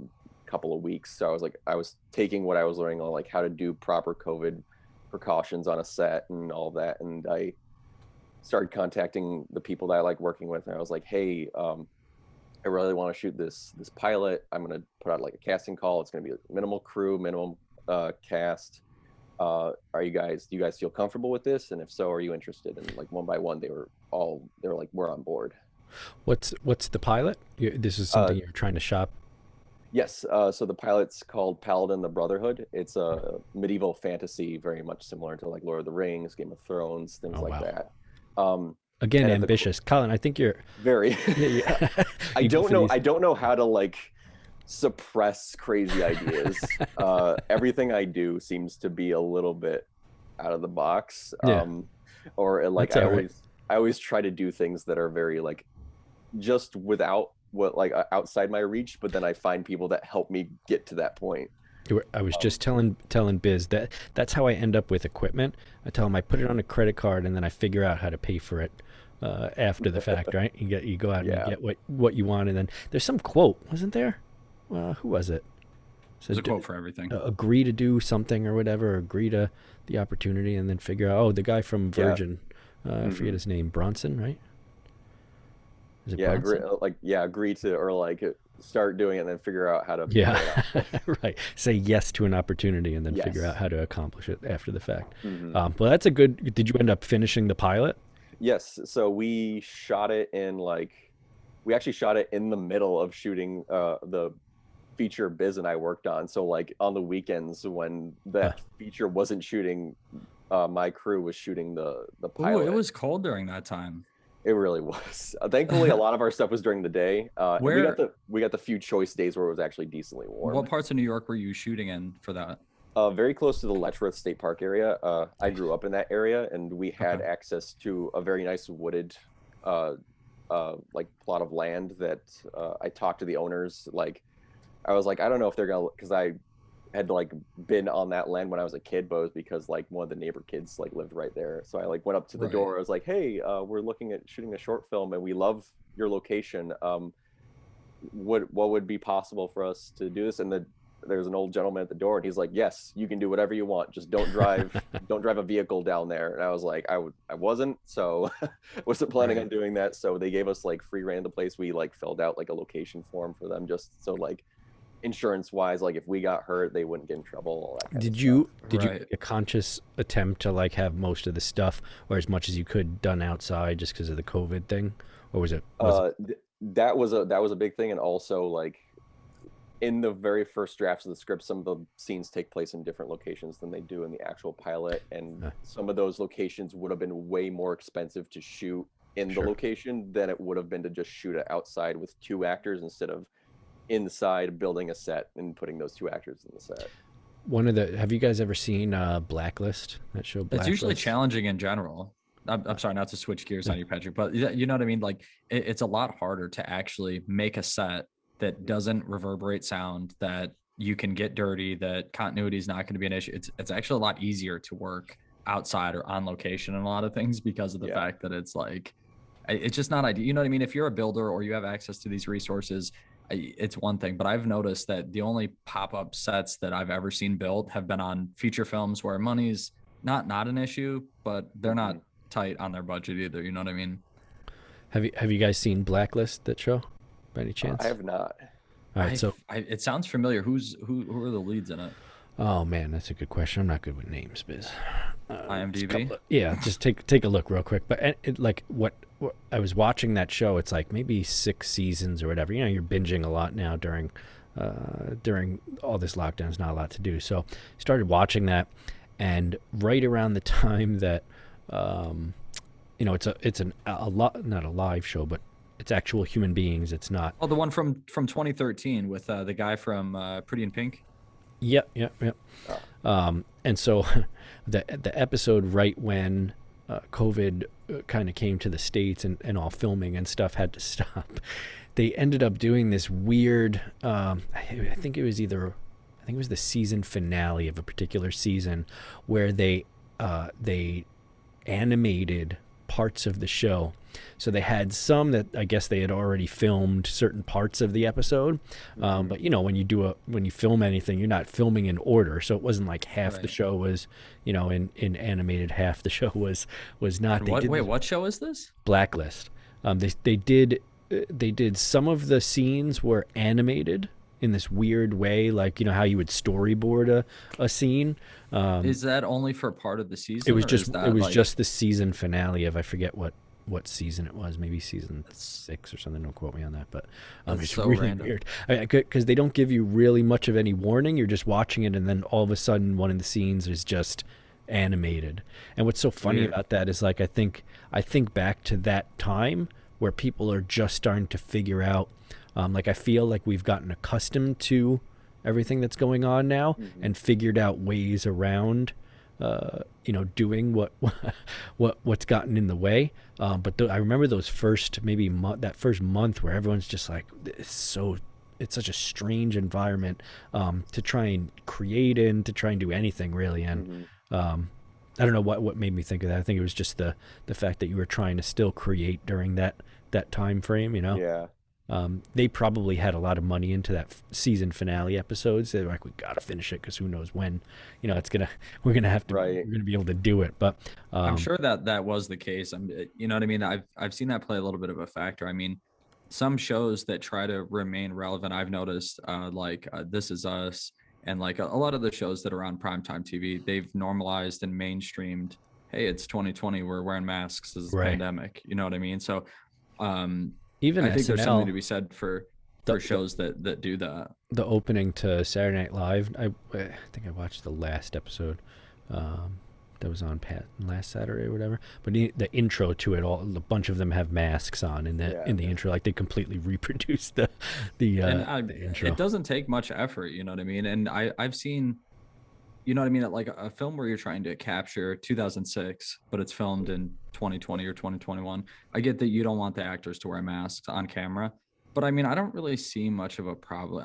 couple of weeks. So I was taking what I was learning on like how to do proper COVID precautions on a set and all that. And I started contacting the people that I like working with, and I was like, hey, I really want to shoot this pilot. I'm gonna put out like a casting call. It's gonna be a minimal crew, minimum cast. Do you guys feel comfortable with this? And if so, are you interested? And like one by one, they were like, we're on board. What's the pilot? This is something you're trying to shop. Yes. So the pilot's called Paladin The Brotherhood. It's a medieval fantasy, very much similar to like Lord of the Rings, Game of Thrones, things like that. Again, ambitious. Colin, I think you're very. I don't know how to like suppress crazy ideas. Everything I do seems to be a little bit out of the box. Or like I always try to do things that are very like just without what like outside my reach, but then I find people that help me get to that point. I was just telling Biz that's how I end up with equipment. I tell him I put it on a credit card and then I figure out how to pay for it after the fact, right? You go out and you get what you want, and then there's some quote, wasn't there? Who was it? There's a quote for everything. Agree to do something or whatever, agree to the opportunity, and then figure out, the guy from Virgin, I forget his name, Bronson, right? Is it Bronson? Agree to, or like start doing it and then figure out how to right, say yes to an opportunity and then figure out how to accomplish it after the fact. Well, that's a good. Did you end up finishing the pilot? Yes. So we shot it we actually shot it in the middle of shooting the feature Biz and I worked on. So like on the weekends when that feature wasn't shooting, my crew was shooting the pilot. Oh, it was cold during that time. It really was. Thankfully, a lot of our stuff was during the day. We got the few choice days where it was actually decently warm. What parts of New York were you shooting in for that? Very close to the Letchworth State Park area. I grew up in that area, and we had access to a very nice wooded, like plot of land that I talked to the owners. Like, I was like, I don't know if they're gonna, because I had like been on that land when I was a kid, but it was because like one of the neighbor kids like lived right there. So I like went up to the door. I was like, hey, we're looking at shooting a short film and we love your location. What would be possible for us to do this? And there's an old gentleman at the door and he's like, yes, you can do whatever you want. Just don't drive a vehicle down there. And I was like, I wasn't, so wasn't planning on doing that. So they gave us like free rein of the place. We like filled out like a location form for them just so like insurance wise, like if we got hurt, they wouldn't get in trouble. All that kind did you make a conscious attempt to like have most of the stuff or as much as you could done outside just because of the COVID thing, or was it? That was a big thing, and also like in the very first drafts of the script, some of the scenes take place in different locations than they do in the actual pilot, and some of those locations would have been way more expensive to shoot in the location than it would have been to just shoot it outside with 2 actors instead of inside building a set and putting those 2 actors in the set. Have you guys ever seen Blacklist? That show Blacklist? It's usually challenging in general. I'm sorry not to switch gears on you, Patrick, but you know what I mean? Like it's a lot harder to actually make a set that doesn't reverberate sound, that you can get dirty, that continuity is not going to be an issue. It's actually a lot easier to work outside or on location in a lot of things because of the fact that it's like, it's just not ideal. You know what I mean? If you're a builder or you have access to these resources, it's one thing, but I've noticed that the only pop-up sets that I've ever seen built have been on feature films where money's not an issue, but they're not tight on their budget either. You know what I mean? Have you guys seen Blacklist, that show, by any chance? I have not. All right, it sounds familiar. Who are the leads in it? Oh man, that's a good question. I'm not good with names, Biz. IMDb. Just take a look real quick. But like what I was watching that show, it's like maybe 6 seasons or whatever. You know, you're binging a lot now during all this lockdown. There's not a lot to do, so started watching that, and right around the time that it's a lot, not a live show, but it's actual human beings. It's not. Oh, the one from 2013 with the guy from Pretty in Pink. Yep. And so the episode right when COVID kind of came to the States and all filming and stuff had to stop, they ended up doing this weird, I think it was the season finale of a particular season where they animated parts of the show So they had some that I guess they had already filmed certain parts of the episode. But when you film anything, you're not filming in order. So it wasn't like half the show was, in animated, half the show was not. What show is this? Blacklist. They did some of the scenes were animated in this weird way, like how you would storyboard a scene. Is that only for part of the season? It was just the season finale of, I forget what season it was, maybe season 6 or something. Don't quote me on that, but it's so really random. Weird because they don't give you really much of any warning. You're just watching it, and then all of a sudden one of the scenes is just animated. And what's so funny about that is, like, I think back to that time where people are just starting to figure out, like, I feel like we've gotten accustomed to everything that's going on now and figured out ways around doing what's gotten in the way. But I remember those first that first month where everyone's just like, it's such a strange environment to try and create in, to try and do anything really. And I don't know what made me think of that. I think it was just the fact that you were trying to still create during that time frame, Yeah. They probably had a lot of money into that season finale episodes. They're like, we got to finish it because who knows when, we're going to be able to do it. But I'm sure that was the case. You know what I mean? I've seen that play a little bit of a factor. I mean, some shows that try to remain relevant, I've noticed, like This Is Us, and like a lot of the shows that are on primetime TV, they've normalized and mainstreamed, hey, it's 2020, we're wearing masks as a pandemic. You know what I mean? So even I think SNL, there's something to be said for shows that do that. The opening to Saturday Night Live, I think I watched the last episode that was on last Saturday or whatever. But the intro to it, a bunch of them have masks on in the intro, like they completely reproduced the intro. It doesn't take much effort, you know what I mean? And I've seen, you know what I mean, like a film where you're trying to capture 2006, but it's filmed in 2020 or 2021. I get that you don't want the actors to wear masks on camera, but I mean, I don't really see much of a problem.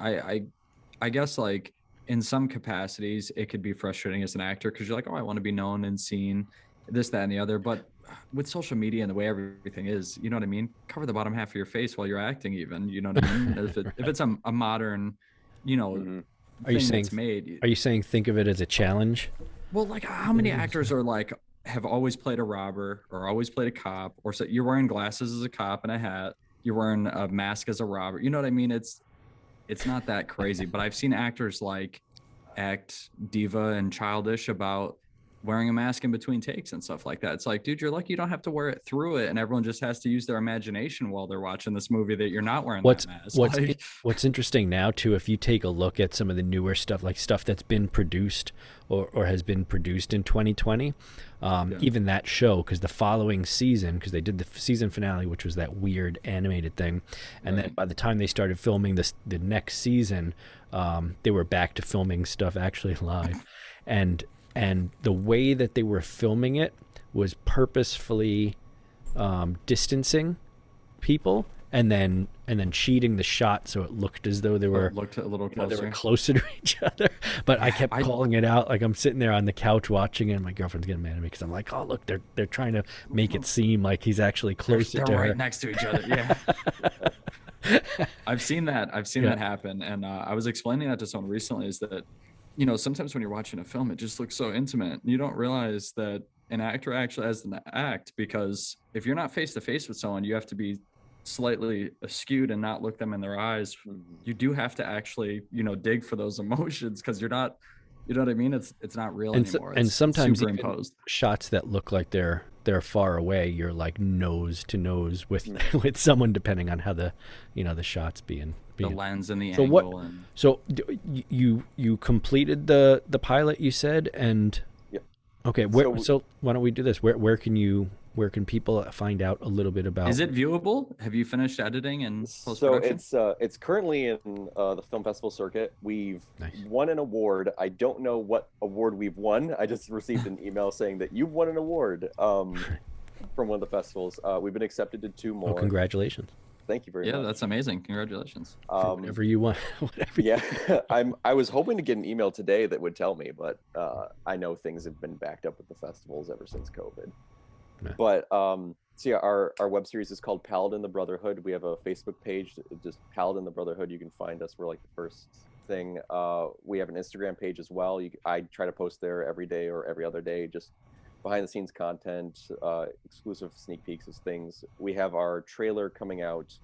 I guess, like, in some capacities, it could be frustrating as an actor because you're like, oh, I want to be known and seen, this, that, and the other. But with social media and the way everything is, you know what I mean? Cover the bottom half of your face while you're acting, even, you know what I mean? if it's a modern, Are you saying think of it as a challenge? Well, like, how many actors are like have always played a robber or always played a cop, or so you're wearing glasses as a cop and a hat, you're wearing a mask as a robber. You know what I mean? It's not that crazy, but I've seen actors like act diva and childish about wearing a mask in between takes and stuff like that. It's like, dude, you're lucky you don't have to wear it through it, and everyone just has to use their imagination while they're watching this movie that you're not wearing that mask. What's interesting now too, if you take a look at some of the newer stuff, like stuff that's been produced or has been produced in 2020, even that show, because the following season, because they did the season finale, which was that weird animated thing, and then by the time they started filming the next season, they were back to filming stuff actually live, and the way that they were filming it was purposefully distancing people and then cheating the shot so it looked as though they were looked a little closer. They were closer to each other. But I kept calling it out. Like, I'm sitting there on the couch watching it, and my girlfriend's getting mad at me because I'm like, oh, look, they're trying to make it seem like he's actually closer to her. They're right next to each other. Yeah. I've seen that happen, and I was explaining that to someone recently. Is that, sometimes when you're watching a film, it just looks so intimate. You don't realize that an actor actually has an act, because if you're not face to face with someone, you have to be slightly askewed and not look them in their eyes. You do have to actually, dig for those emotions, because you're not, you know what I mean? It's not real anymore. And sometimes superimposed. Shots that look like they're far away, you're like nose to nose with someone, depending on how the shots being the lens and the angle. So you completed the pilot, you said, and okay, so why don't we do this? Where can people find out a little bit about? Is it viewable? Have you finished editing and post-production? So it's currently in the film festival circuit. We've won an award. I don't know what award we've won. I just received an email saying that you've won an award from one of the festivals. We've been accepted to 2 more. Oh, congratulations! Thank you very much. Yeah, that's amazing. Congratulations. Whatever you want. I was hoping to get an email today that would tell me, but I know things have been backed up with the festivals ever since COVID. Yeah. But So yeah, our web series is called Paladin The Brotherhood. We have a Facebook page, just Paladin The Brotherhood. You can find us. We're like the first thing. We have an Instagram page as well. I try to post there every day or every other day, just behind the scenes content, exclusive sneak peeks of things. We have our trailer coming out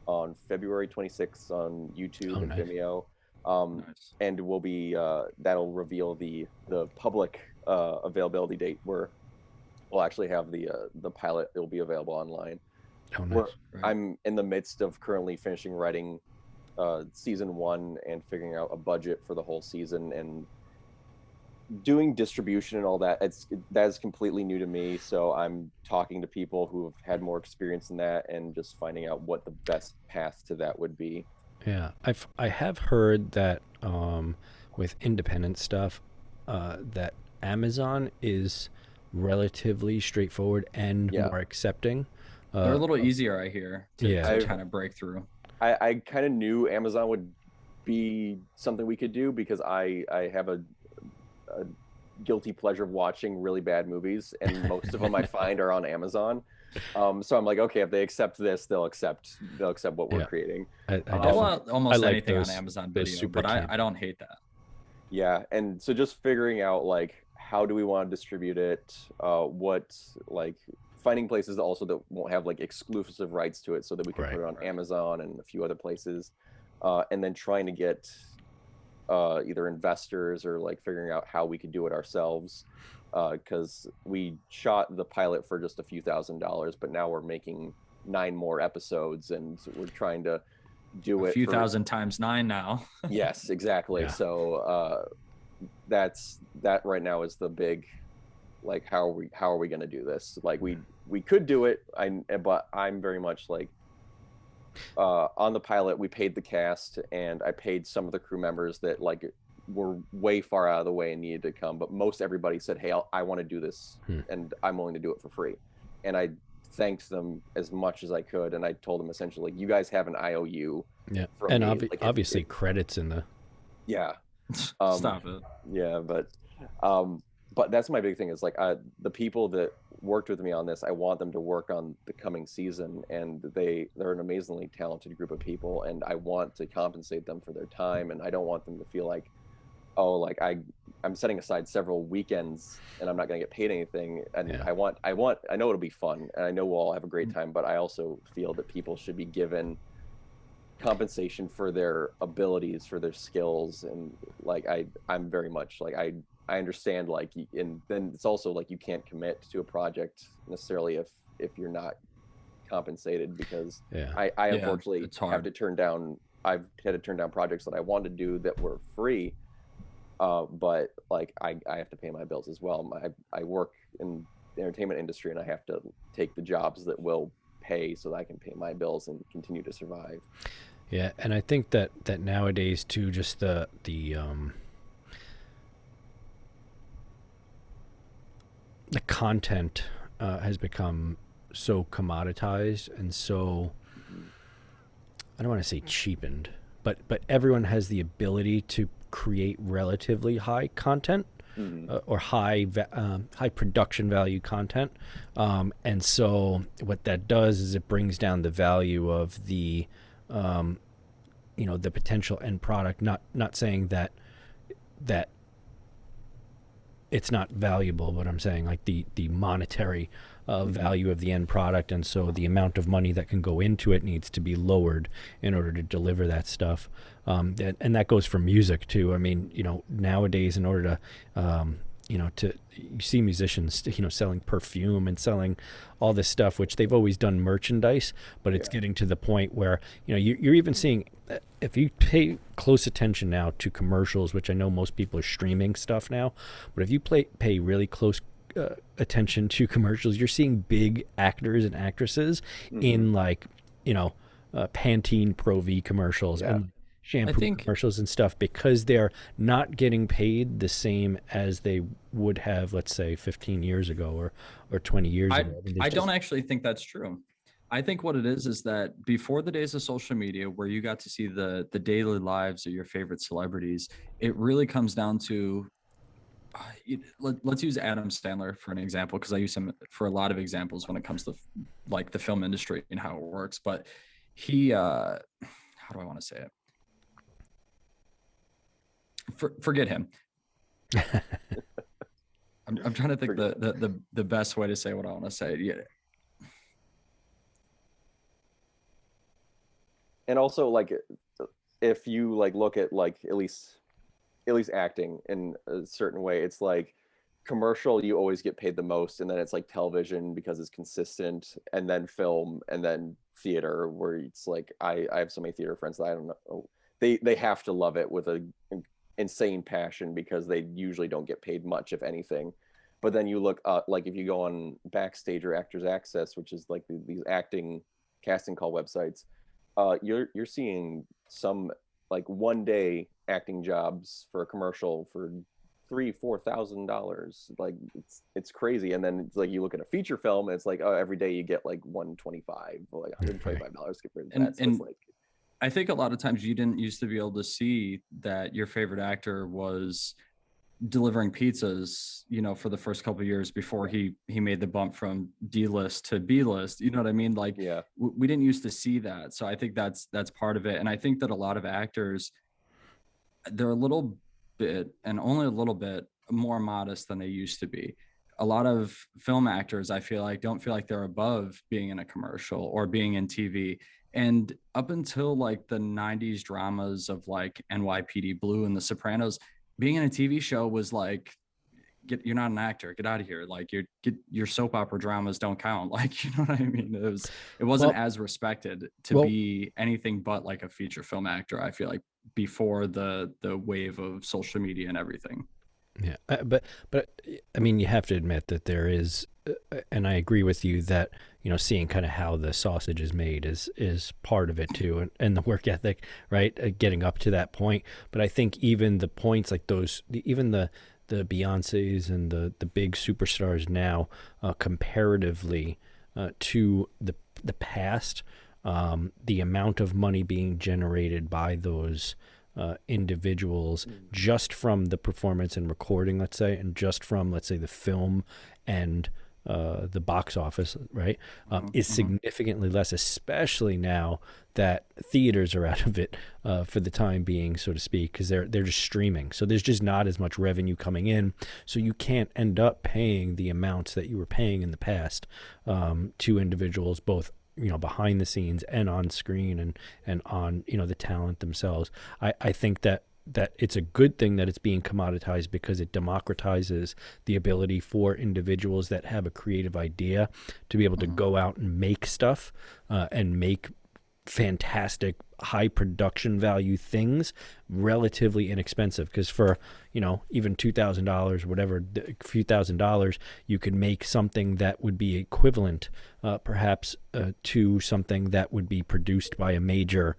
on February 26th on YouTube and nice. Vimeo. Nice. And we'll be that'll reveal the public availability date where we'll actually have the pilot. It'll be available online. Oh, nice. I'm in the midst of currently finishing writing season 1 and figuring out a budget for the whole season and doing distribution and all that. That is completely new to me, so I'm talking to people who have had more experience in that and just finding out what the best path to that would be. Yeah, I have heard that with independent stuff, that Amazon is relatively straightforward and more accepting. They're a little easier, I hear, to kind of break through. I kind of knew Amazon would be something we could do because I have a guilty pleasure of watching really bad movies, and most of them I find are on Amazon. So I'm like, okay, if they accept this, they'll accept what we're creating. I want almost anything on Amazon Video, but I don't hate that. Yeah, and so just figuring out like how do we want to distribute it, what like finding places also that won't have like exclusive rights to it, so that we can put it on Amazon and a few other places, and then trying to get either investors or like figuring out how we could do it ourselves, because we shot the pilot for just a few $1,000s, but now we're making 9 more episodes and we're trying to do a few thousand times 9 now. Yes, exactly. So that right now is the big, like, how are we going to do this? Like we could do it, but I'm very much like, on the pilot we paid the cast and I paid some of the crew members that like were way far out of the way and needed to come, but most everybody said, hey, I want to do this and I'm willing to do it for free. And I thanked them as much as I could, and I told them essentially, like, you guys have an IOU. Yeah, and obviously credits in the. Yeah. Stop it. Yeah, but that's my big thing is like the people that worked with me on this, I want them to work on the coming season, and they're an amazingly talented group of people, and I want to compensate them for their time, and I don't want them to feel like, oh, like I'm setting aside several weekends and I'm not going to get paid anything. And I know it'll be fun and I know we'll all have a great time, but I also feel that people should be given compensation for their abilities, for their skills. And like, I'm very much like, I understand, like, and then it's also like, you can't commit to a project necessarily if you're not compensated, because I unfortunately I've had to turn down projects that I wanted to do that were free. But like I have to pay my bills as well. I work in the entertainment industry, and I have to take the jobs that will pay so that I can pay my bills and continue to survive. Yeah, and I think that nowadays too, just the content has become so commoditized and so, I don't want to say cheapened, but everyone has the ability to create relatively high content, or high production value content, and so what that does is it brings down the value of the the potential end product. Not saying that it's not valuable, but I'm saying like the monetary value of the end product, and so the amount of money that can go into it needs to be lowered in order to deliver that stuff. And that goes for music too. I mean, nowadays, in order to you see musicians, selling perfume and selling all this stuff, which they've always done merchandise, but it's getting to the point where, you're even seeing, if you pay close attention now to commercials, which I know most people are streaming stuff now, but if you pay really close attention to commercials, you're seeing big actors and actresses in like, Pantene Pro V commercials and shampoo commercials and stuff, because they're not getting paid the same as they would have, let's say, 15 years ago or 20 years ago. I don't actually think that's true. I think what it is that before the days of social media, where you got to see the daily lives of your favorite celebrities, it really comes down to Let's use Adam Sandler for an example, because I use him for a lot of examples when it comes to like the film industry and how it works. But he, how do I want to say it? Forget him. I'm trying to think the best way to say what I want to say. Yeah. And also, like, if you like look at like at least acting in a certain way, it's like commercial, you always get paid the most, and then it's like television because it's consistent, and then film, and then theater, where it's like I have so many theater friends that I don't know, they have to love it with a insane passion because they usually don't get paid much, if anything. But then you look like if you go on Backstage or Actors Access, which is like these acting casting call websites, you're seeing some like 1 day acting jobs for a commercial for $3,000-$4,000. Like it's crazy. And then it's like you look at a feature film and it's like, oh, every day you get like 125 or like $125 compared to that. So it's like, I think a lot of times you didn't used to be able to see that your favorite actor was delivering pizzas, you know, for the first couple of years before he made the bump from D-list to B-list. You know what I mean? Like, yeah, we didn't used to see that. So I think that's part of it. And I think that a lot of actors, they're a little bit, and only a little bit, more modest than they used to be. A lot of film actors, I feel like, don't feel like they're above being in a commercial or being in TV. And up until like the 90s dramas of like NYPD Blue and The Sopranos, being in a TV show was like, you're not an actor, get out of here. Like your soap opera dramas don't count. Like, you know what I mean? It wasn't as respected to be anything but like a feature film actor, I feel like, before the wave of social media and everything. Yeah. But I mean, you have to admit that there is, and I agree with you that, you know, seeing kind of how the sausage is made is part of it too. And the work ethic, right? Getting up to that point. But I think even the points like those, even the Beyoncés and the big superstars now, comparatively to the past, the amount of money being generated by those individuals just from the performance and recording, let's say, and just from, let's say, the film and the box office, right, is significantly less, especially now that theaters are out of it for the time being, so to speak, because they're just streaming. So there's just not as much revenue coming in. So you can't end up paying the amounts that you were paying in the past to individuals, both, you know, behind the scenes and on screen and on, you know, the talent themselves. I think that it's a good thing that it's being commoditized because it democratizes the ability for individuals that have a creative idea to be able to go out and make stuff and make fantastic high production value things relatively inexpensive, because for, you know, even $2,000 whatever, a few $1,000s, you could make something that would be equivalent perhaps to something that would be produced by a major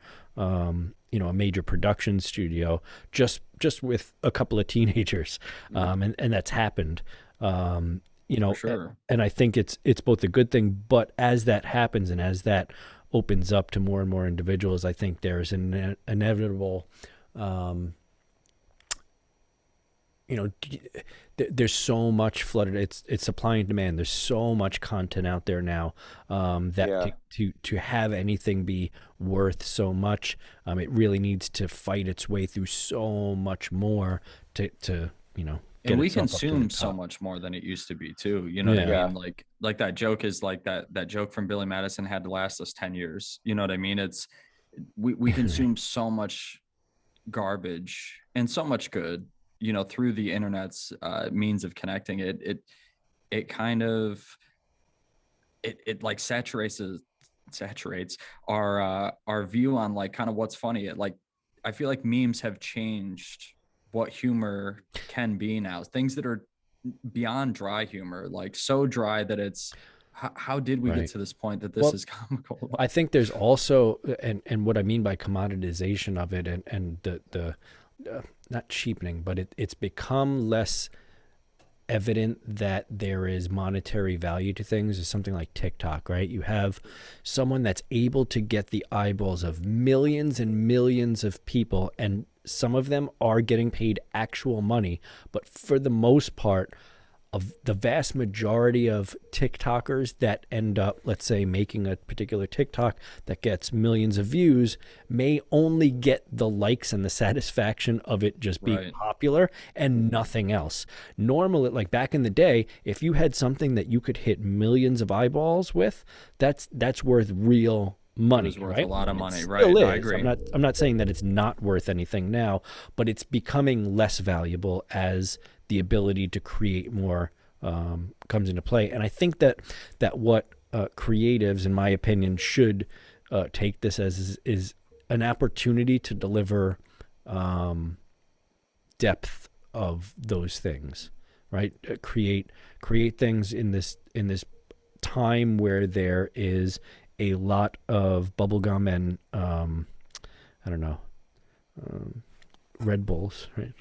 you know, a major production studio just with a couple of teenagers, and that's happened, you know. Sure. And I think it's both a good thing, but as that happens and as that opens up to more and more individuals, I think there's an inevitable, you know, there's so much flooded. It's supply and demand. There's so much content out there now that to have anything be worth so much, it really needs to fight its way through so much more to you know. And we consume so much more than it used to be too. You know what I mean? Like that joke is like that joke from Billy Madison had to last us 10 years. You know what I mean? It's we consume so much garbage and so much good, you know, through the internet's means of connecting. It kind of it like saturates our view on like kind of what's funny. It like, I feel like memes have changed what humor can be now. Things that are beyond dry humor, like so dry that it's how did we get to this point that this is comical? I think there's also, and what I mean by commoditization of it, and the not cheapening, but it's become less evident that there is monetary value to things, is something like TikTok, right? You have someone that's able to get the eyeballs of millions and millions of people and some of them are getting paid actual money, but for the most part, of the vast majority of TikTokers that end up, let's say, making a particular TikTok that gets millions of views may only get the likes and the satisfaction of it just being popular and nothing else. Normally, like back in the day, if you had something that you could hit millions of eyeballs with, that's worth real money. It was worth right? a lot of money, It right? still is. I agree. I'm not saying that it's not worth anything now, but it's becoming less valuable as the ability to create more comes into play. And I think that what creatives, in my opinion, should take this as is an opportunity to deliver depth of those things, right? Create things in this time where there is a lot of bubblegum and I don't know, Red Bulls, right?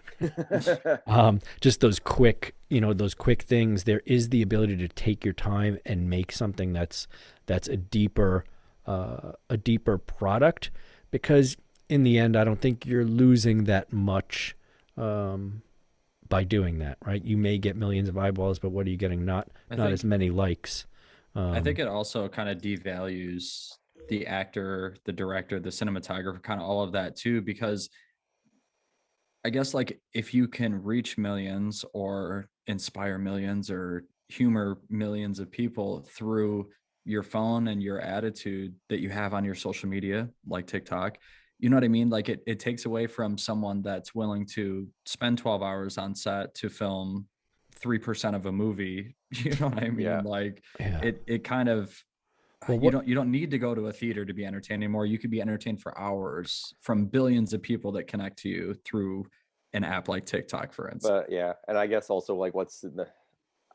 Just those quick things. There is the ability to take your time and make something that's a deeper product, because in the end, I don't think you're losing that much by doing that, right? You may get millions of eyeballs, but what are you getting? Not as many likes. I think it also kind of devalues the actor, the director, the cinematographer, kind of all of that too, because I guess like if you can reach millions or inspire millions or humor millions of people through your phone and your attitude that you have on your social media, like TikTok, you know what I mean? Like it takes away from someone that's willing to spend 12 hours on set to film 3% of a movie. You know what I mean? Yeah. Like Yeah. it kind of, you don't need to go to a theater to be entertained anymore. You could be entertained for hours from billions of people that connect to you through an app like TikTok, for instance. But yeah, and I guess also like what's the,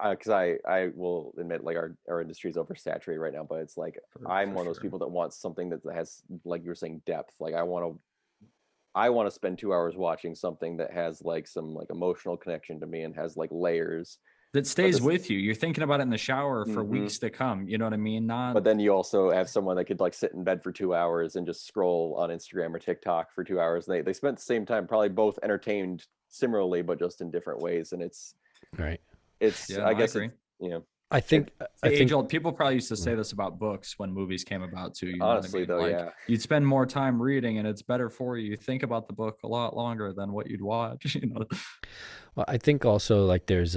because I will admit like our industry is oversaturated right now, but it's like I'm one of those people that wants something that has, like you were saying, depth. Like I want to spend 2 hours watching something that has like some like emotional connection to me and has like layers that stays with you. You're thinking about it in the shower for weeks to come. You know what I mean? But then you also have someone that could like sit in bed for 2 hours and just scroll on Instagram or TikTok for 2 hours. And they spent the same time, probably both entertained similarly, but just in different ways. And it's right. I guess, agree. I think age-old people probably used to say this about books when movies came about too. You know honestly, what I mean? though, like, you'd spend more time reading, and it's better for you. You think about the book a lot longer than what you'd watch. You know. Well, I think also like there's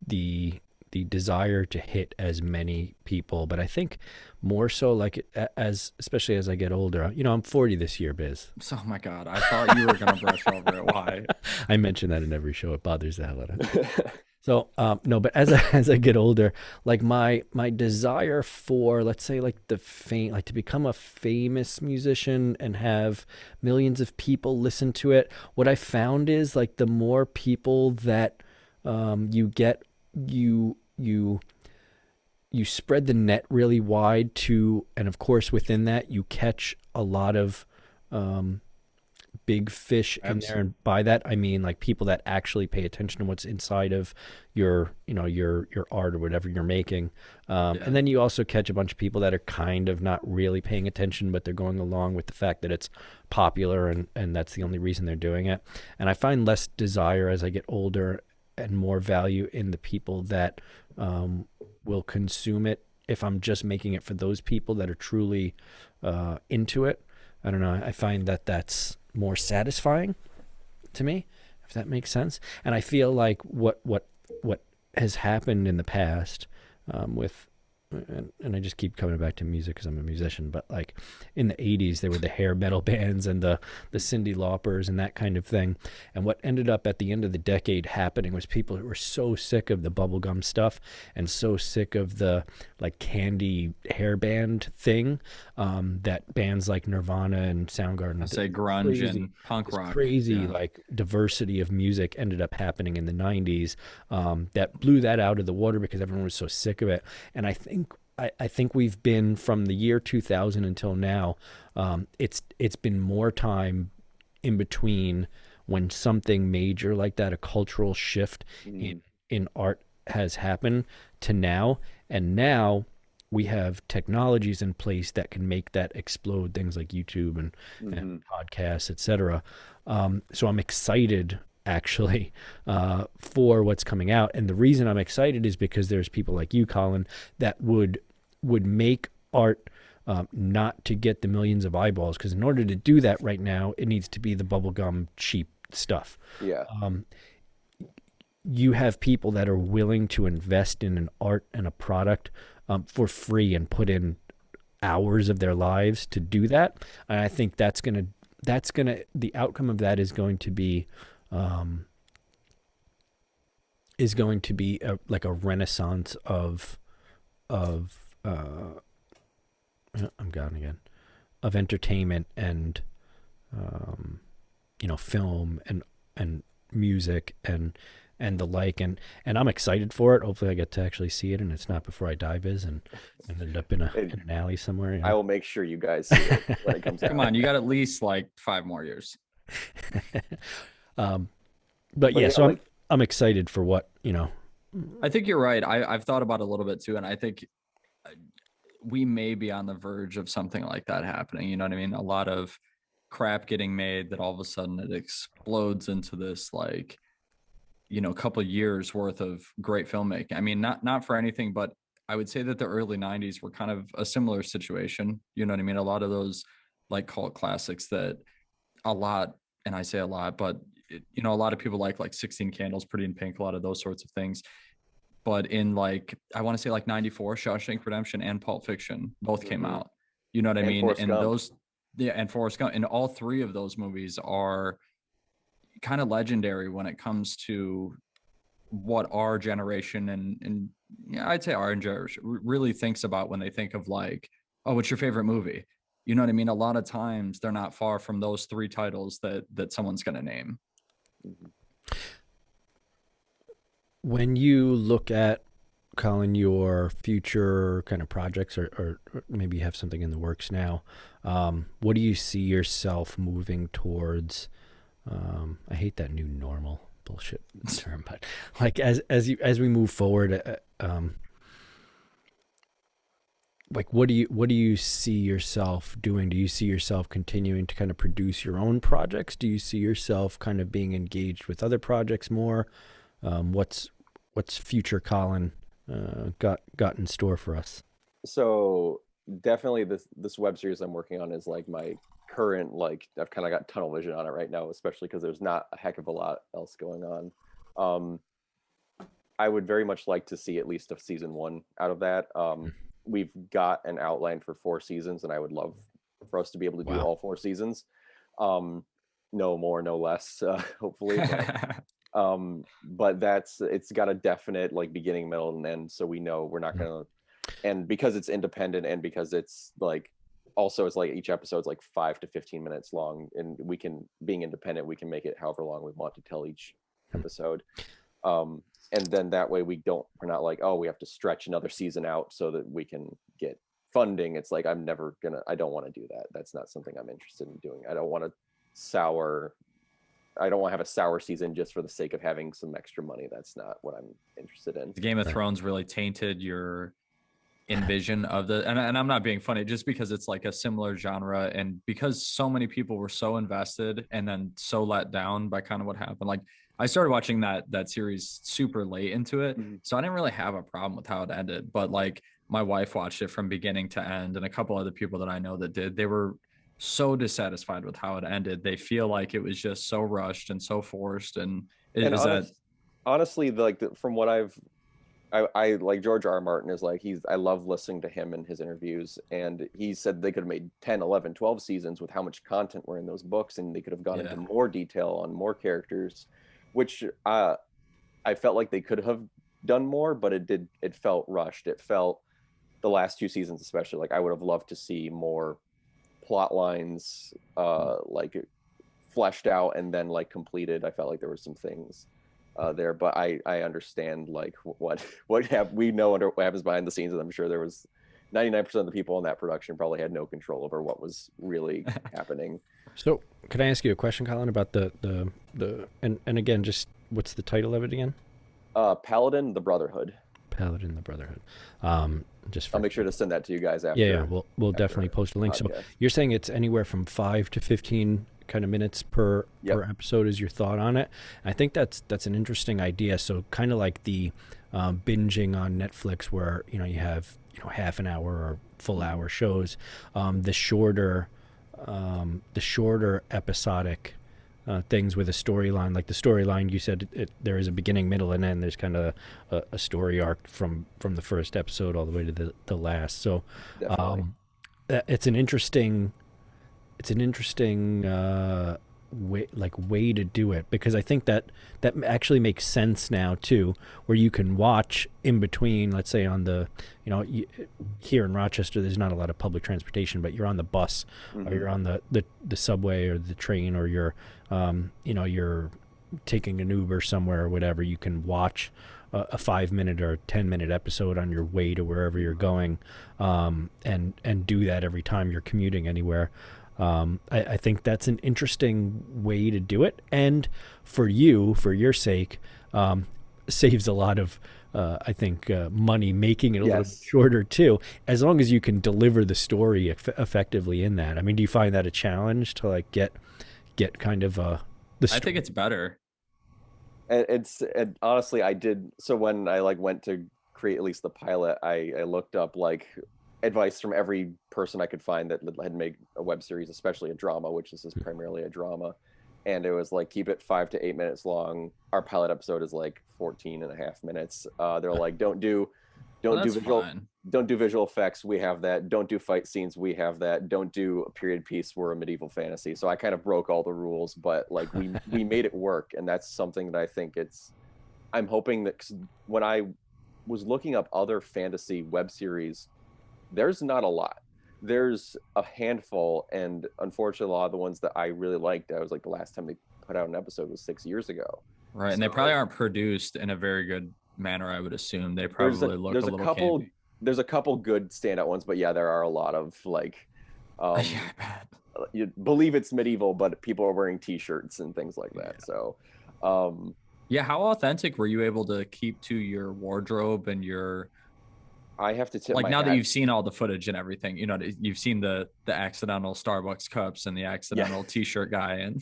the desire to hit as many people, but I think more so like especially as I get older. You know, I'm 40 this year, Biz. Oh my God, I thought you were gonna brush over it. Why? I mention that in every show. It bothers the hell out of me. So no, but as I get older, like my desire for, let's say, like like to become a famous musician and have millions of people listen to it. What I found is like the more people that you get, you spread the net really wide to, and of course within that you catch a lot of big fish in there, and by that I mean like people that actually pay attention to what's inside of your art or whatever you're making, and then you also catch a bunch of people that are kind of not really paying attention, but they're going along with the fact that it's popular and that's the only reason they're doing it. And I find less desire as I get older and more value in the people that will consume it if I'm just making it for those people that are truly into it. I don't know. I find that that's more satisfying to me, if that makes sense. And I feel like what has happened in the past with, and I just keep coming back to music because I'm a musician, but like in the 80s, there were the hair metal bands and the Cyndi Laupers and that kind of thing. And what ended up at the end of the decade happening was people who were so sick of the bubblegum stuff and so sick of the like candy hairband thing, that bands like Nirvana and Soundgarden, I say grunge and punk rock, crazy like diversity of music ended up happening in the 90s, that blew that out of the water because everyone was so sick of it. And I think we've been, from the year 2000 until now, it's been more time in between when something major like that, a cultural shift in art has happened, to now. And now we have technologies in place that can make that explode, things like YouTube and podcasts, etc. So I'm excited actually for what's coming out. And the reason I'm excited is because there's people like you, Collin, that would make art not to get the millions of eyeballs, because in order to do that right now, it needs to be the bubblegum cheap stuff. Yeah. You have people that are willing to invest in an art and a product for free and put in hours of their lives to do that. And I think the outcome of that is going to be like a renaissance of I'm gone again, of entertainment and film and music and the like, and I'm excited for it. Hopefully I get to actually see it, and it's not before I die Viz and end up in an alley somewhere. I will make sure you guys see it when it comes out. Come on, you got at least like 5 more years. But yeah, so I'm excited for what, I think you're right. I've thought about it a little bit too, and I think we may be on the verge of something like that happening. You know what I mean? A lot of crap getting made that all of a sudden it explodes into this like, couple of years worth of great filmmaking. I mean, not for anything, but I would say that the early 90s were kind of a similar situation. You know what I mean? A lot of those like cult classics that and I say a lot, but a lot of people like 16 Candles, Pretty in Pink, a lot of those sorts of things. But in like, I want to say like 94, Shawshank Redemption and Pulp Fiction both came out. You know what I mean? And those, and Forrest Gump, and all 3 of those movies are kind of legendary when it comes to what our generation and I'd say our generation really thinks about when they think of like, oh, what's your favorite movie? You know what I mean? A lot of times they're not far from those 3 titles that someone's going to name. When you look at, Collin, your future kind of projects, or maybe you have something in the works now, what do you see yourself moving towards? I hate that new normal bullshit term, but like as we move forward, like what do you see yourself doing? Do you see yourself continuing to kind of produce your own projects? Do you see yourself kind of being engaged with other projects more? What's future Collin got in store for us? So definitely this web series I'm working on is like my current, like I've kind of got tunnel vision on it right now, especially because there's not a heck of a lot else going on. I would very much like to see at least a season 1 out of that. We've got an outline for 4 seasons, and I would love for us to be able to do all 4 seasons. No more, no less, hopefully. But it's got a definite like beginning, middle, and end, so we know we're not gonna. And because it's independent, and because it's like also it's like each episode's like 5 to 15 minutes long, and being independent, we can make it however long we want to tell each episode. And then that way we're not like, oh, we have to stretch another season out so that we can get funding. It's like I don't want to do that. That's not something I'm interested in doing. I don't want to have a sour season just for the sake of having some extra money. That's not what I'm interested in. The Game of Thrones really tainted your envision of and I'm not being funny, just because it's like a similar genre, and because so many people were so invested and then so let down by kind of what happened. Like I started watching that series super late into it, so I didn't really have a problem with how it ended. But like my wife watched it from beginning to end, and a couple other people that I know that did, they were so dissatisfied with how it ended. They feel like it was just so rushed and so forced. And honestly, like from what I like George R. R. Martin is like, I love listening to him and his interviews, and he said they could have made 10, 11, 12 seasons with how much content were in those books, and they could have gone into more detail on more characters, which I felt like they could have done more, but it felt rushed. It felt, the last 2 seasons especially, like I would have loved to see more plot lines like fleshed out and then like completed. I felt like there were some things there, but I understand like we know what happens behind the scenes, and I'm sure there was 99% of the people in that production probably had no control over what was really happening. So can I ask you a question, Collin, about the and again, just what's the title of it again? Paladin The Brotherhood. Paladin The Brotherhood. I'll make sure to send that to you guys after. Yeah, we'll definitely post a link. So you're saying it's anywhere from 5 to 15 kind of minutes per episode is your thought on it. I think that's an interesting idea. So kind of like the binging on Netflix, where you have half an hour or full hour shows. The shorter episodic things with a storyline, like the storyline you said, there is a beginning, middle, and end. There's kind of a story arc from the first episode all the way to the last. So it's an interesting way to do it, because I think that actually makes sense now too, where you can watch in between. Let's say on the here in Rochester there's not a lot of public transportation, but you're on the bus or you're on the subway or the train, or you're you're taking an Uber somewhere or whatever. You can watch a 5-minute or 10-minute episode on your way to wherever you're going, and do that every time you're commuting anywhere. I think that's an interesting way to do it, and for your sake, saves a lot of I think money making it a little bit shorter too, as long as you can deliver the story effectively in that. I mean, do you find that a challenge to like get kind of the story? I think it's better. And honestly, I did. So when I went to create at least the pilot, I looked up advice from every person I could find that had made a web series, especially a drama, which this is primarily a drama. And it was keep it 5 to 8 minutes long. Our pilot episode is 14 and a half minutes. They're like, don't do visual effects. We have that. Don't do fight scenes. We have that. Don't do a period piece. We're a medieval fantasy. So I kind of broke all the rules, but we made it work. And that's something that I think I'm hoping that, 'cause when I was looking up other fantasy web series, there's not a lot. There's a handful, and unfortunately a lot of the ones that I really liked, I was the last time they put out an episode was 6 years ago. Right. And they probably aren't produced in a very good manner, I would assume. They probably look a little campy. There's a couple good standout ones, but there are a lot of you believe it's medieval, but people are wearing t-shirts and things like that. So how authentic were you able to keep to your wardrobe and your I have to tip my now hat. that you've seen all the footage and everything, you've seen the accidental Starbucks cups and the accidental t-shirt guy, and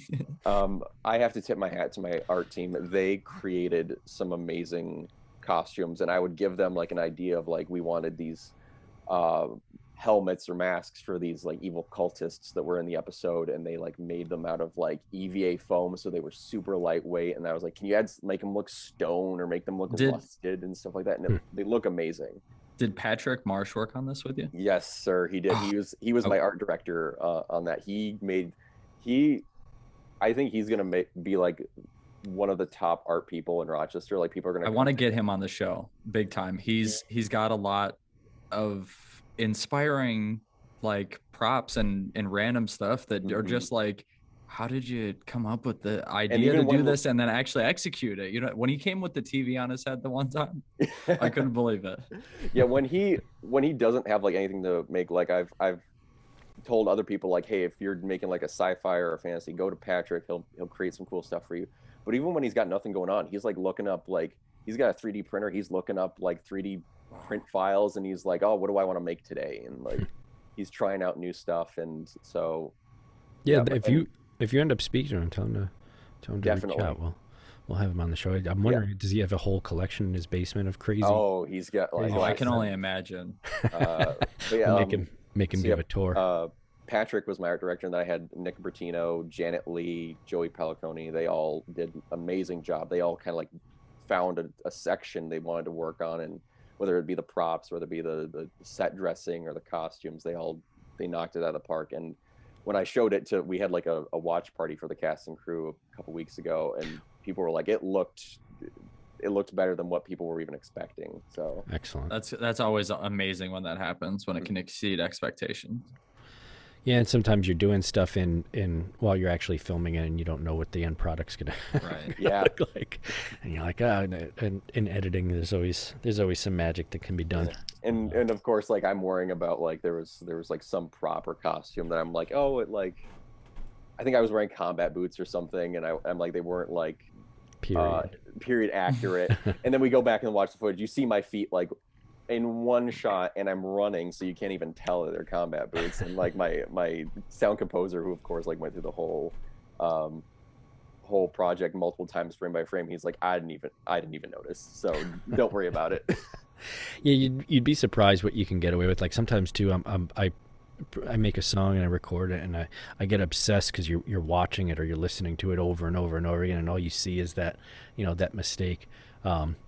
I have to tip my hat to my art team. They created some amazing costumes, and I would give them an idea of we wanted these helmets or masks for these evil cultists that were in the episode, and they made them out of EVA foam, so they were super lightweight. And I was can you make them look stone or make them look rusted and stuff like that, and they look amazing. Did Patrick Marsh work on this with you? Yes, sir, he did. He was my art director on that. I think he's gonna be one of the top art people in Rochester. People are gonna. I want to get him on the show big time. He's got a lot of inspiring props and random stuff that are just how did you come up with the idea to do this and then actually execute it? When he came with the TV on his head the one time, I couldn't believe it. Yeah, when he doesn't have anything to make, I've told other people hey, if you're making a sci-fi or a fantasy, go to Patrick. He'll create some cool stuff for you. But even when he's got nothing going on, he's looking up he's got a 3D printer. He's looking up 3D print files, and he's oh, what do I want to make today? And he's trying out new stuff. And so if you end up speaking to him, tell him to definitely reach out. We'll have him on the show. I'm wondering, does he have a whole collection in his basement of crazy? Oh, he's got I can only imagine. Make him give a tour. Patrick was my art director, and then I had Nick Bertino, Janet Lee, Joey Pelliconi. They all did an amazing job. They all kind of found a section they wanted to work on, and whether it be the props, whether it be the set dressing or the costumes, they knocked it out of the park. And when I showed it we had a watch party for the cast and crew a couple weeks ago, and people were it looked better than what people were even expecting. So excellent. That's always amazing when that happens, when it can exceed expectations. Yeah, and sometimes you're doing stuff in while you're actually filming it, and you don't know what the end product's gonna look like, and you're and in editing, there's always some magic that can be done. And of course, I'm worrying about there was some prop or costume that I'm I think I was wearing combat boots or something, and I'm they weren't period accurate. And then we go back and watch the footage. You see my feet like in one shot, and I'm running, so you can't even tell that they're combat boots. And like my sound composer, who of course like went through the whole project multiple times frame by frame, he's like, I didn't even notice, so don't worry about it. Yeah, you'd be surprised what you can get away with. Like sometimes too, I make a song and I record it, and I get obsessed because you're watching it or you're listening to it over and over and over again, and all you see is that, that mistake.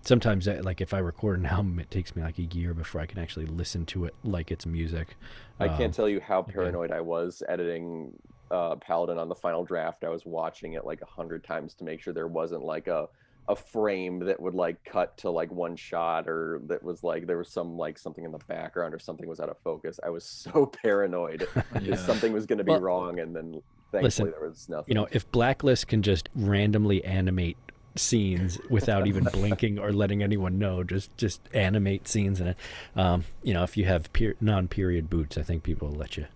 Sometimes like if I record an album, it takes me like a year before I can actually listen to it like it's music. I can't tell you how paranoid I was editing Paladin on the final draft. I was watching it like 100 times to make sure there wasn't like a frame that would like cut to like one shot, or that was like there was some like something in the background or something was out of focus. I was so paranoid that something was going to be wrong, and then thankfully there was nothing. If Blacklist can just randomly animate scenes without even blinking or letting anyone know, just animate scenes in it, if you have non-period boots, I think people will let you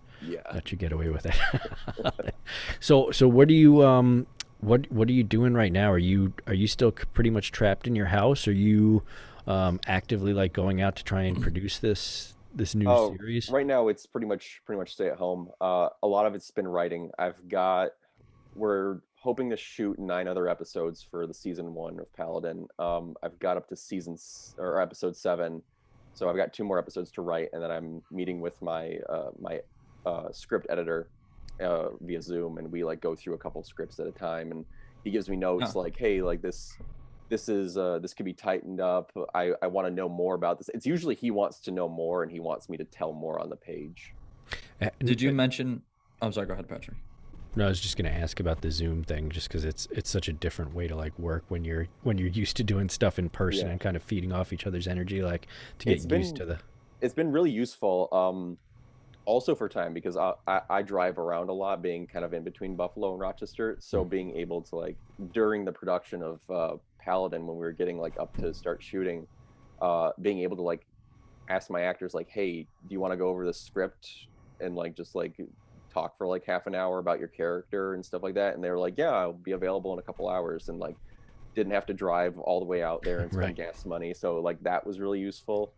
get away with it. So what do you what are you doing right now? Are you still pretty much trapped in your house? Are you actively like going out to try and produce this new series? Right now it's pretty much stay at home. A lot of it's been writing. We're hoping to shoot 9 other episodes for the season 1 of Paladin. I've got up to episode 7, so I've got 2 more episodes to write, and then I'm meeting with my script editor via Zoom, and we like go through a couple scripts at a time, and he gives me notes like, hey, like this could be tightened up. I want to know more about this. It's usually he wants to know more, and he wants me to tell more on the page. Did you mention? I'm sorry. Go ahead, Patrick. No, I was just going to ask about the Zoom thing, just because it's such a different way to like work when you're used to doing stuff in person and kind of feeding off each other's energy, like to get used to the. It's been really useful. Also for time, because I drive around a lot, being kind of in between Buffalo and Rochester, so being able to like during the production of Paladin, when we were getting like up to start shooting, being able to like ask my actors like, hey, do you want to go over the script and like just like talk for like half an hour about your character and stuff like that, and they were like, yeah, I'll be available in a couple hours, and like didn't have to drive all the way out there and spend gas money, so like that was really useful.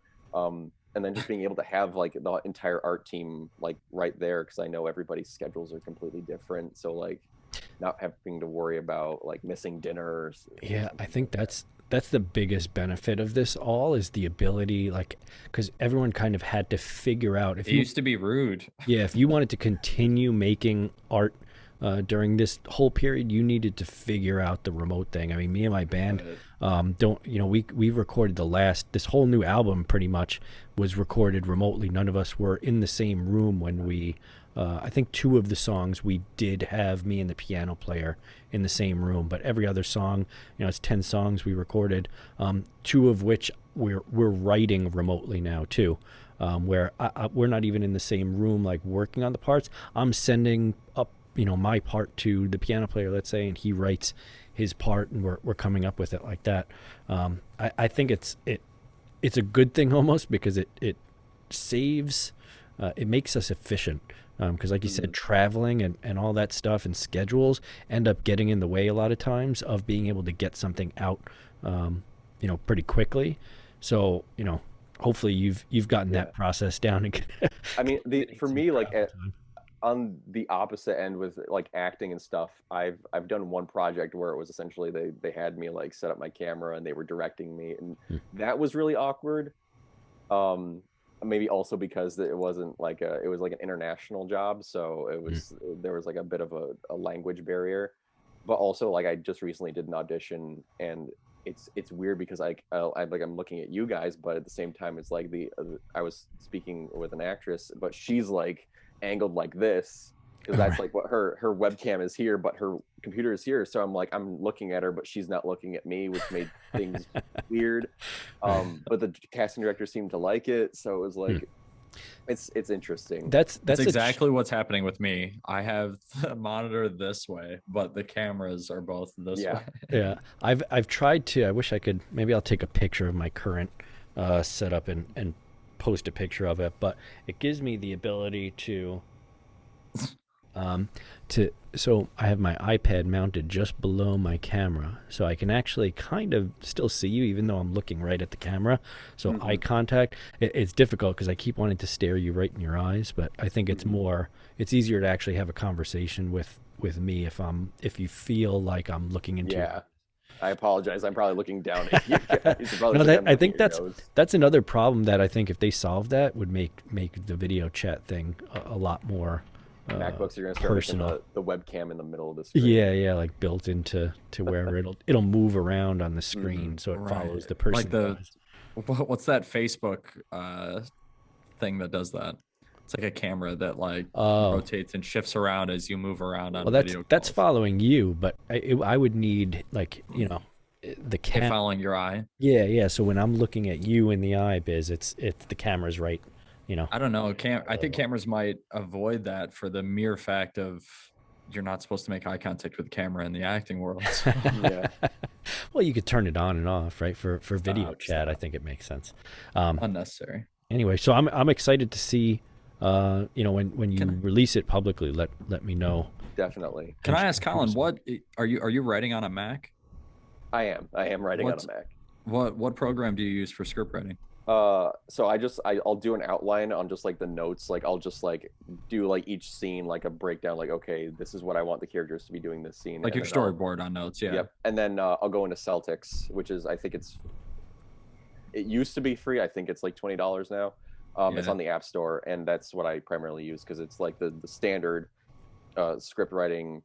And then just being able to have like the entire art team like right there, because I know everybody's schedules are completely different, so like not having to worry about like missing dinners. Yeah, I think that's the biggest benefit of this all, is the ability, like, because everyone kind of had to figure out if it used to be rude. Yeah, if you wanted to continue making art during this whole period, you needed to figure out the remote thing. I mean, me and my band we recorded this whole new album pretty much was recorded remotely. None of us were in the same room when we I think 2 of the songs we did have me and the piano player in the same room, but every other song, it's 10 songs we recorded, 2 of which we're writing remotely now too, where we're not even in the same room like working on the parts. I'm sending up my part to the piano player, let's say, and he writes his part, and we're coming up with it like that. I think it's a good thing almost, because it saves, it makes us efficient, because like you said, traveling and all that stuff and schedules end up getting in the way a lot of times of being able to get something out pretty quickly. So hopefully you've gotten that process down. I mean, for me, like on the opposite end with like acting and stuff, I've done one project where it was essentially they had me like set up my camera and they were directing me, and that was really awkward. Maybe also because it wasn't like it was like an international job, so it was there was like a bit of a language barrier. But also, like, I just recently did an audition, and it's weird because I'm looking at you guys, but at the same time it's like I was speaking with an actress, but she's like angled like this, because that's like what her webcam is here, but her computer is here. So I'm looking at her, but she's not looking at me, which made things weird. But the casting director seemed to like it, so it was like it's interesting. That's exactly what's happening with me. I have the monitor this way, but the cameras are both this way. Yeah, I've tried to. I wish I could. Maybe I'll take a picture of my current setup and post a picture of it, but it gives me the ability to So I have my iPad mounted just below my camera, so I can actually kind of still see you even though I'm looking right at the camera. So eye contact, it's difficult because I keep wanting to stare you right in your eyes, but I think it's it's easier to actually have a conversation with me if you feel like I'm looking into Yeah. I apologize. I'm probably looking down at you. I think that's another problem that I think if they solve that would make the video chat thing a lot more MacBooks are going to start personal. making the webcam in the middle of the screen. Yeah, like built into where it'll move around on the screen, so it follows the person. Like what's that Facebook thing that does that? It's like a camera that like rotates and shifts around as you move around on video calls. That's following you, but I would need like the camera following your eye. Yeah. So when I'm looking at you in the eye, Biz, it's the camera's right. I don't know. I think cameras might avoid that for the mere fact of you're not supposed to make eye contact with the camera in the acting world. So. Yeah. Well, you could turn it on and off, right? For video chat, I think it makes sense. Unnecessary. Anyway, so I'm excited to see. When you release it publicly, let me know. Definitely. Can I ask Collin, what are you writing on a Mac? I am writing on a Mac. What program do you use for script writing? So I'll do an outline on just like the notes. Like I'll just like do like each scene, like a breakdown, like, okay, this is what I want the characters to be doing this scene. Like your storyboard on notes. Yeah. Yep. And then I'll go into Celtics, which is, I think it used to be free. I think it's like $20 now. It's on the App Store, and that's what I primarily use because it's like the standard script writing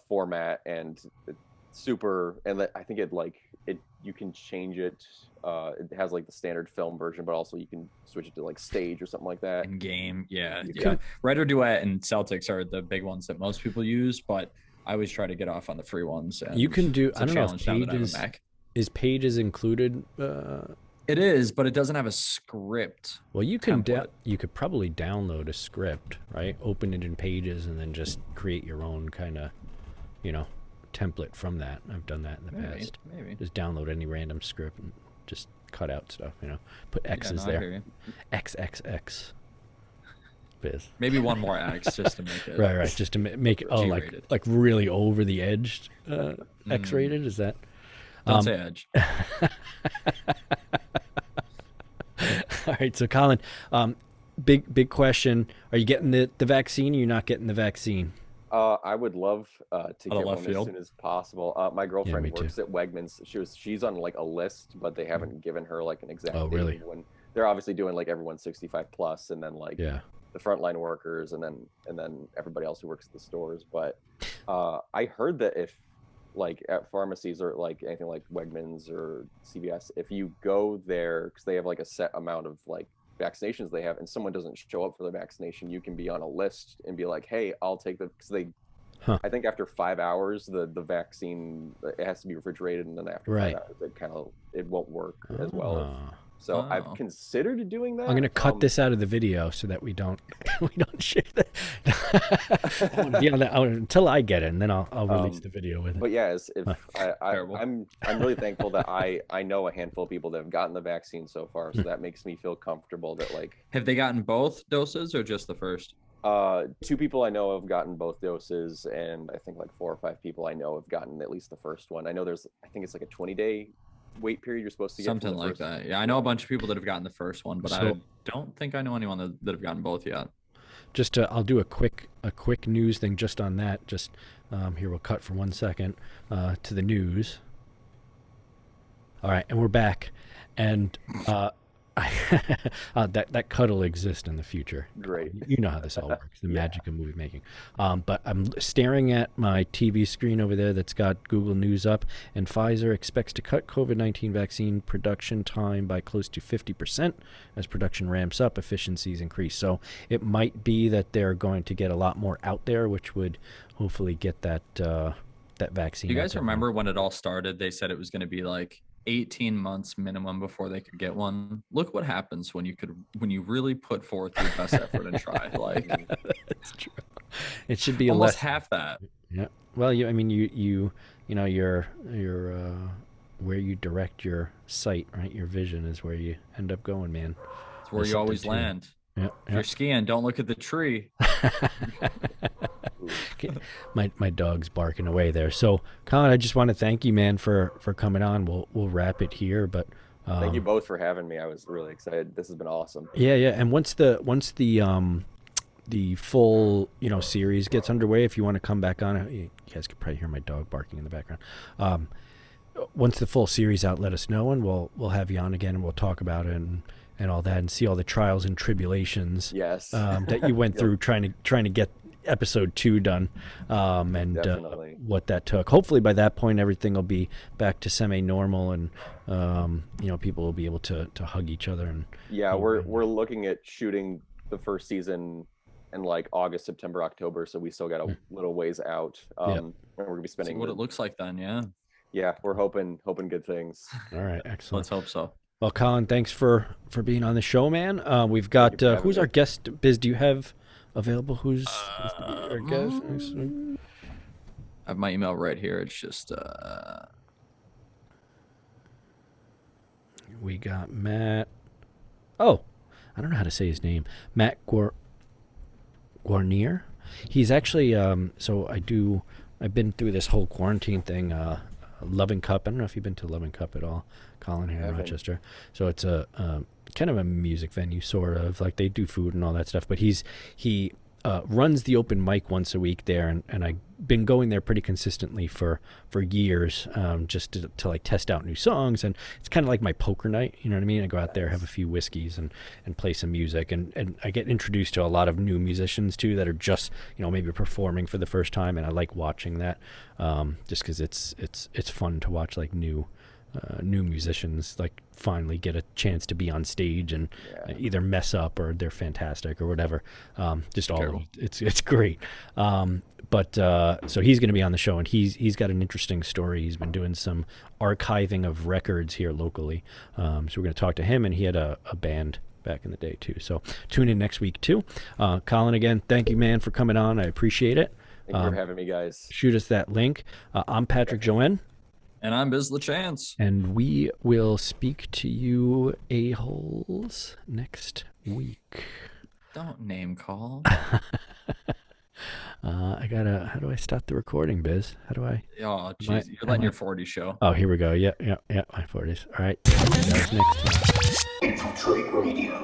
format, and it's super. And I think you can change it. It has like the standard film version, but also you can switch it to like stage or something like that. In game, yeah. Writer Duet and Celtics are the big ones that most people use, but I always try to get off on the free ones. You can do. I don't know if is Pages included. It is, but it doesn't have a script. Well, you could probably download a script, right? Open it in Pages and then just create your own kind of, template from that. I've done that in the past. Maybe. Just download any random script and just cut out stuff, Put X's there. XXX. Biz. Maybe one more X just to make it. Right. Just to make it, like really over the edge X-rated, is that? Don't say edge. All right, so Collin, big question: are you getting the vaccine? Or you're not getting the vaccine? I would love to get one as soon as possible. My girlfriend works at Wegmans. She's on like a list, but they haven't given her like an exact date. Really? When they're obviously doing like everyone 65 plus, and then like the frontline workers, and then everybody else who works at the stores. But I heard that if like at pharmacies or like anything like Wegmans or CVS, if you go there because they have like a set amount of like vaccinations they have, and someone doesn't show up for the vaccination, you can be on a list and be like, hey, I'll take the, because I think after 5 hours the vaccine, it has to be refrigerated, and then after 5 hours it won't work as well. So I've considered doing that. I'm gonna cut this out of the video so that we don't share that. I want to be on that until I get it, and then I'll release the video with it. But yeah, I'm really thankful that I know a handful of people that have gotten the vaccine so far, so that makes me feel comfortable that like. Have they gotten both doses or just the first? 2 people I know have gotten both doses, and I think like 4 or 5 people I know have gotten at least the first one. I know I think it's like a 20-day wait period you're supposed to get, something like that. Yeah, I know a bunch of people that have gotten the first one, but I don't think I know anyone that have gotten both yet. Just I'll do a quick news thing just on that. Just here, we'll cut for 1 second to the news. All right, and we're back, and that cut will exist in the future. Great. You know how this all works, the magic of movie making. But I'm staring at my TV screen over there that's got Google News up, and Pfizer expects to cut COVID-19 vaccine production time by close to 50% as production ramps up, efficiencies increase. So it might be that they're going to get a lot more out there, which would hopefully get that vaccine. You guys remember when it all started? They said it was going to be like 18 months minimum before they could get one. Look what happens when you really put forth your best effort and try. Like that's true. It should be almost half that. Yeah. Well, you your where you direct your sight, right? Your vision is where you end up going, man. It's where you always land. Yeah. If you're skiing, don't look at the tree. my dog's barking away there. So, Collin, I just want to thank you, man, for coming on. We'll wrap it here, but thank you both for having me. I was really excited. This has been awesome. Yeah. And once the full series gets underway, if you want to come back on, you guys could probably hear my dog barking in the background. Once the full series out, let us know, and we'll have you on again, and we'll talk about it and all that, and see all the trials and tribulations that you went through trying to get episode 2 done, and what that took. Hopefully by that point everything will be back to semi-normal, and people will be able to hug each other. And we're looking at shooting the first season in like August, September, October, so we still got a little ways out. And we're gonna be spending see what it looks like then. We're hoping good things. All right, excellent. Let's hope so. Well, Collin, thanks for being on the show, man. We've got who's our guest? Biz, do you have available who's our guest? I have my email right here. It's just we got Matt. Oh, I don't know how to say his name. Matt Guarnier. He's actually I've been through this whole quarantine thing. Loving Cup. I don't know if you've been to Loving Cup at all, Collin, here in Rochester. So it's a kind of a music venue, sort of. Like, they do food and all that stuff. But he runs the open mic once a week there, and I've been going there pretty consistently for years, just to like test out new songs. And it's kind of like my poker night, you know what I mean? I go out there, have a few whiskeys, and play some music, and I get introduced to a lot of new musicians too that are just maybe performing for the first time, and I like watching that, just because it's fun to watch like new musicians like finally get a chance to be on stage and either mess up or they're fantastic or whatever. Just all of them. It's great. But so he's going to be on the show, and he's got an interesting story. He's been doing some archiving of records here locally. So we're going to talk to him, and he had a band back in the day too. So tune in next week too. Collin, again, thank you, man, for coming on. I appreciate it. Thank you for having me, guys. Shoot us that link. I'm Patrick Joanne. And I'm Biz LaChance. And we will speak to you a-holes next week. Don't name call. How do I stop the recording, Biz? How do I? Oh, jeez. You're letting your 40s show. Oh, here we go. Yeah, my 40s. All right. That was next time. Infiltrate Radio.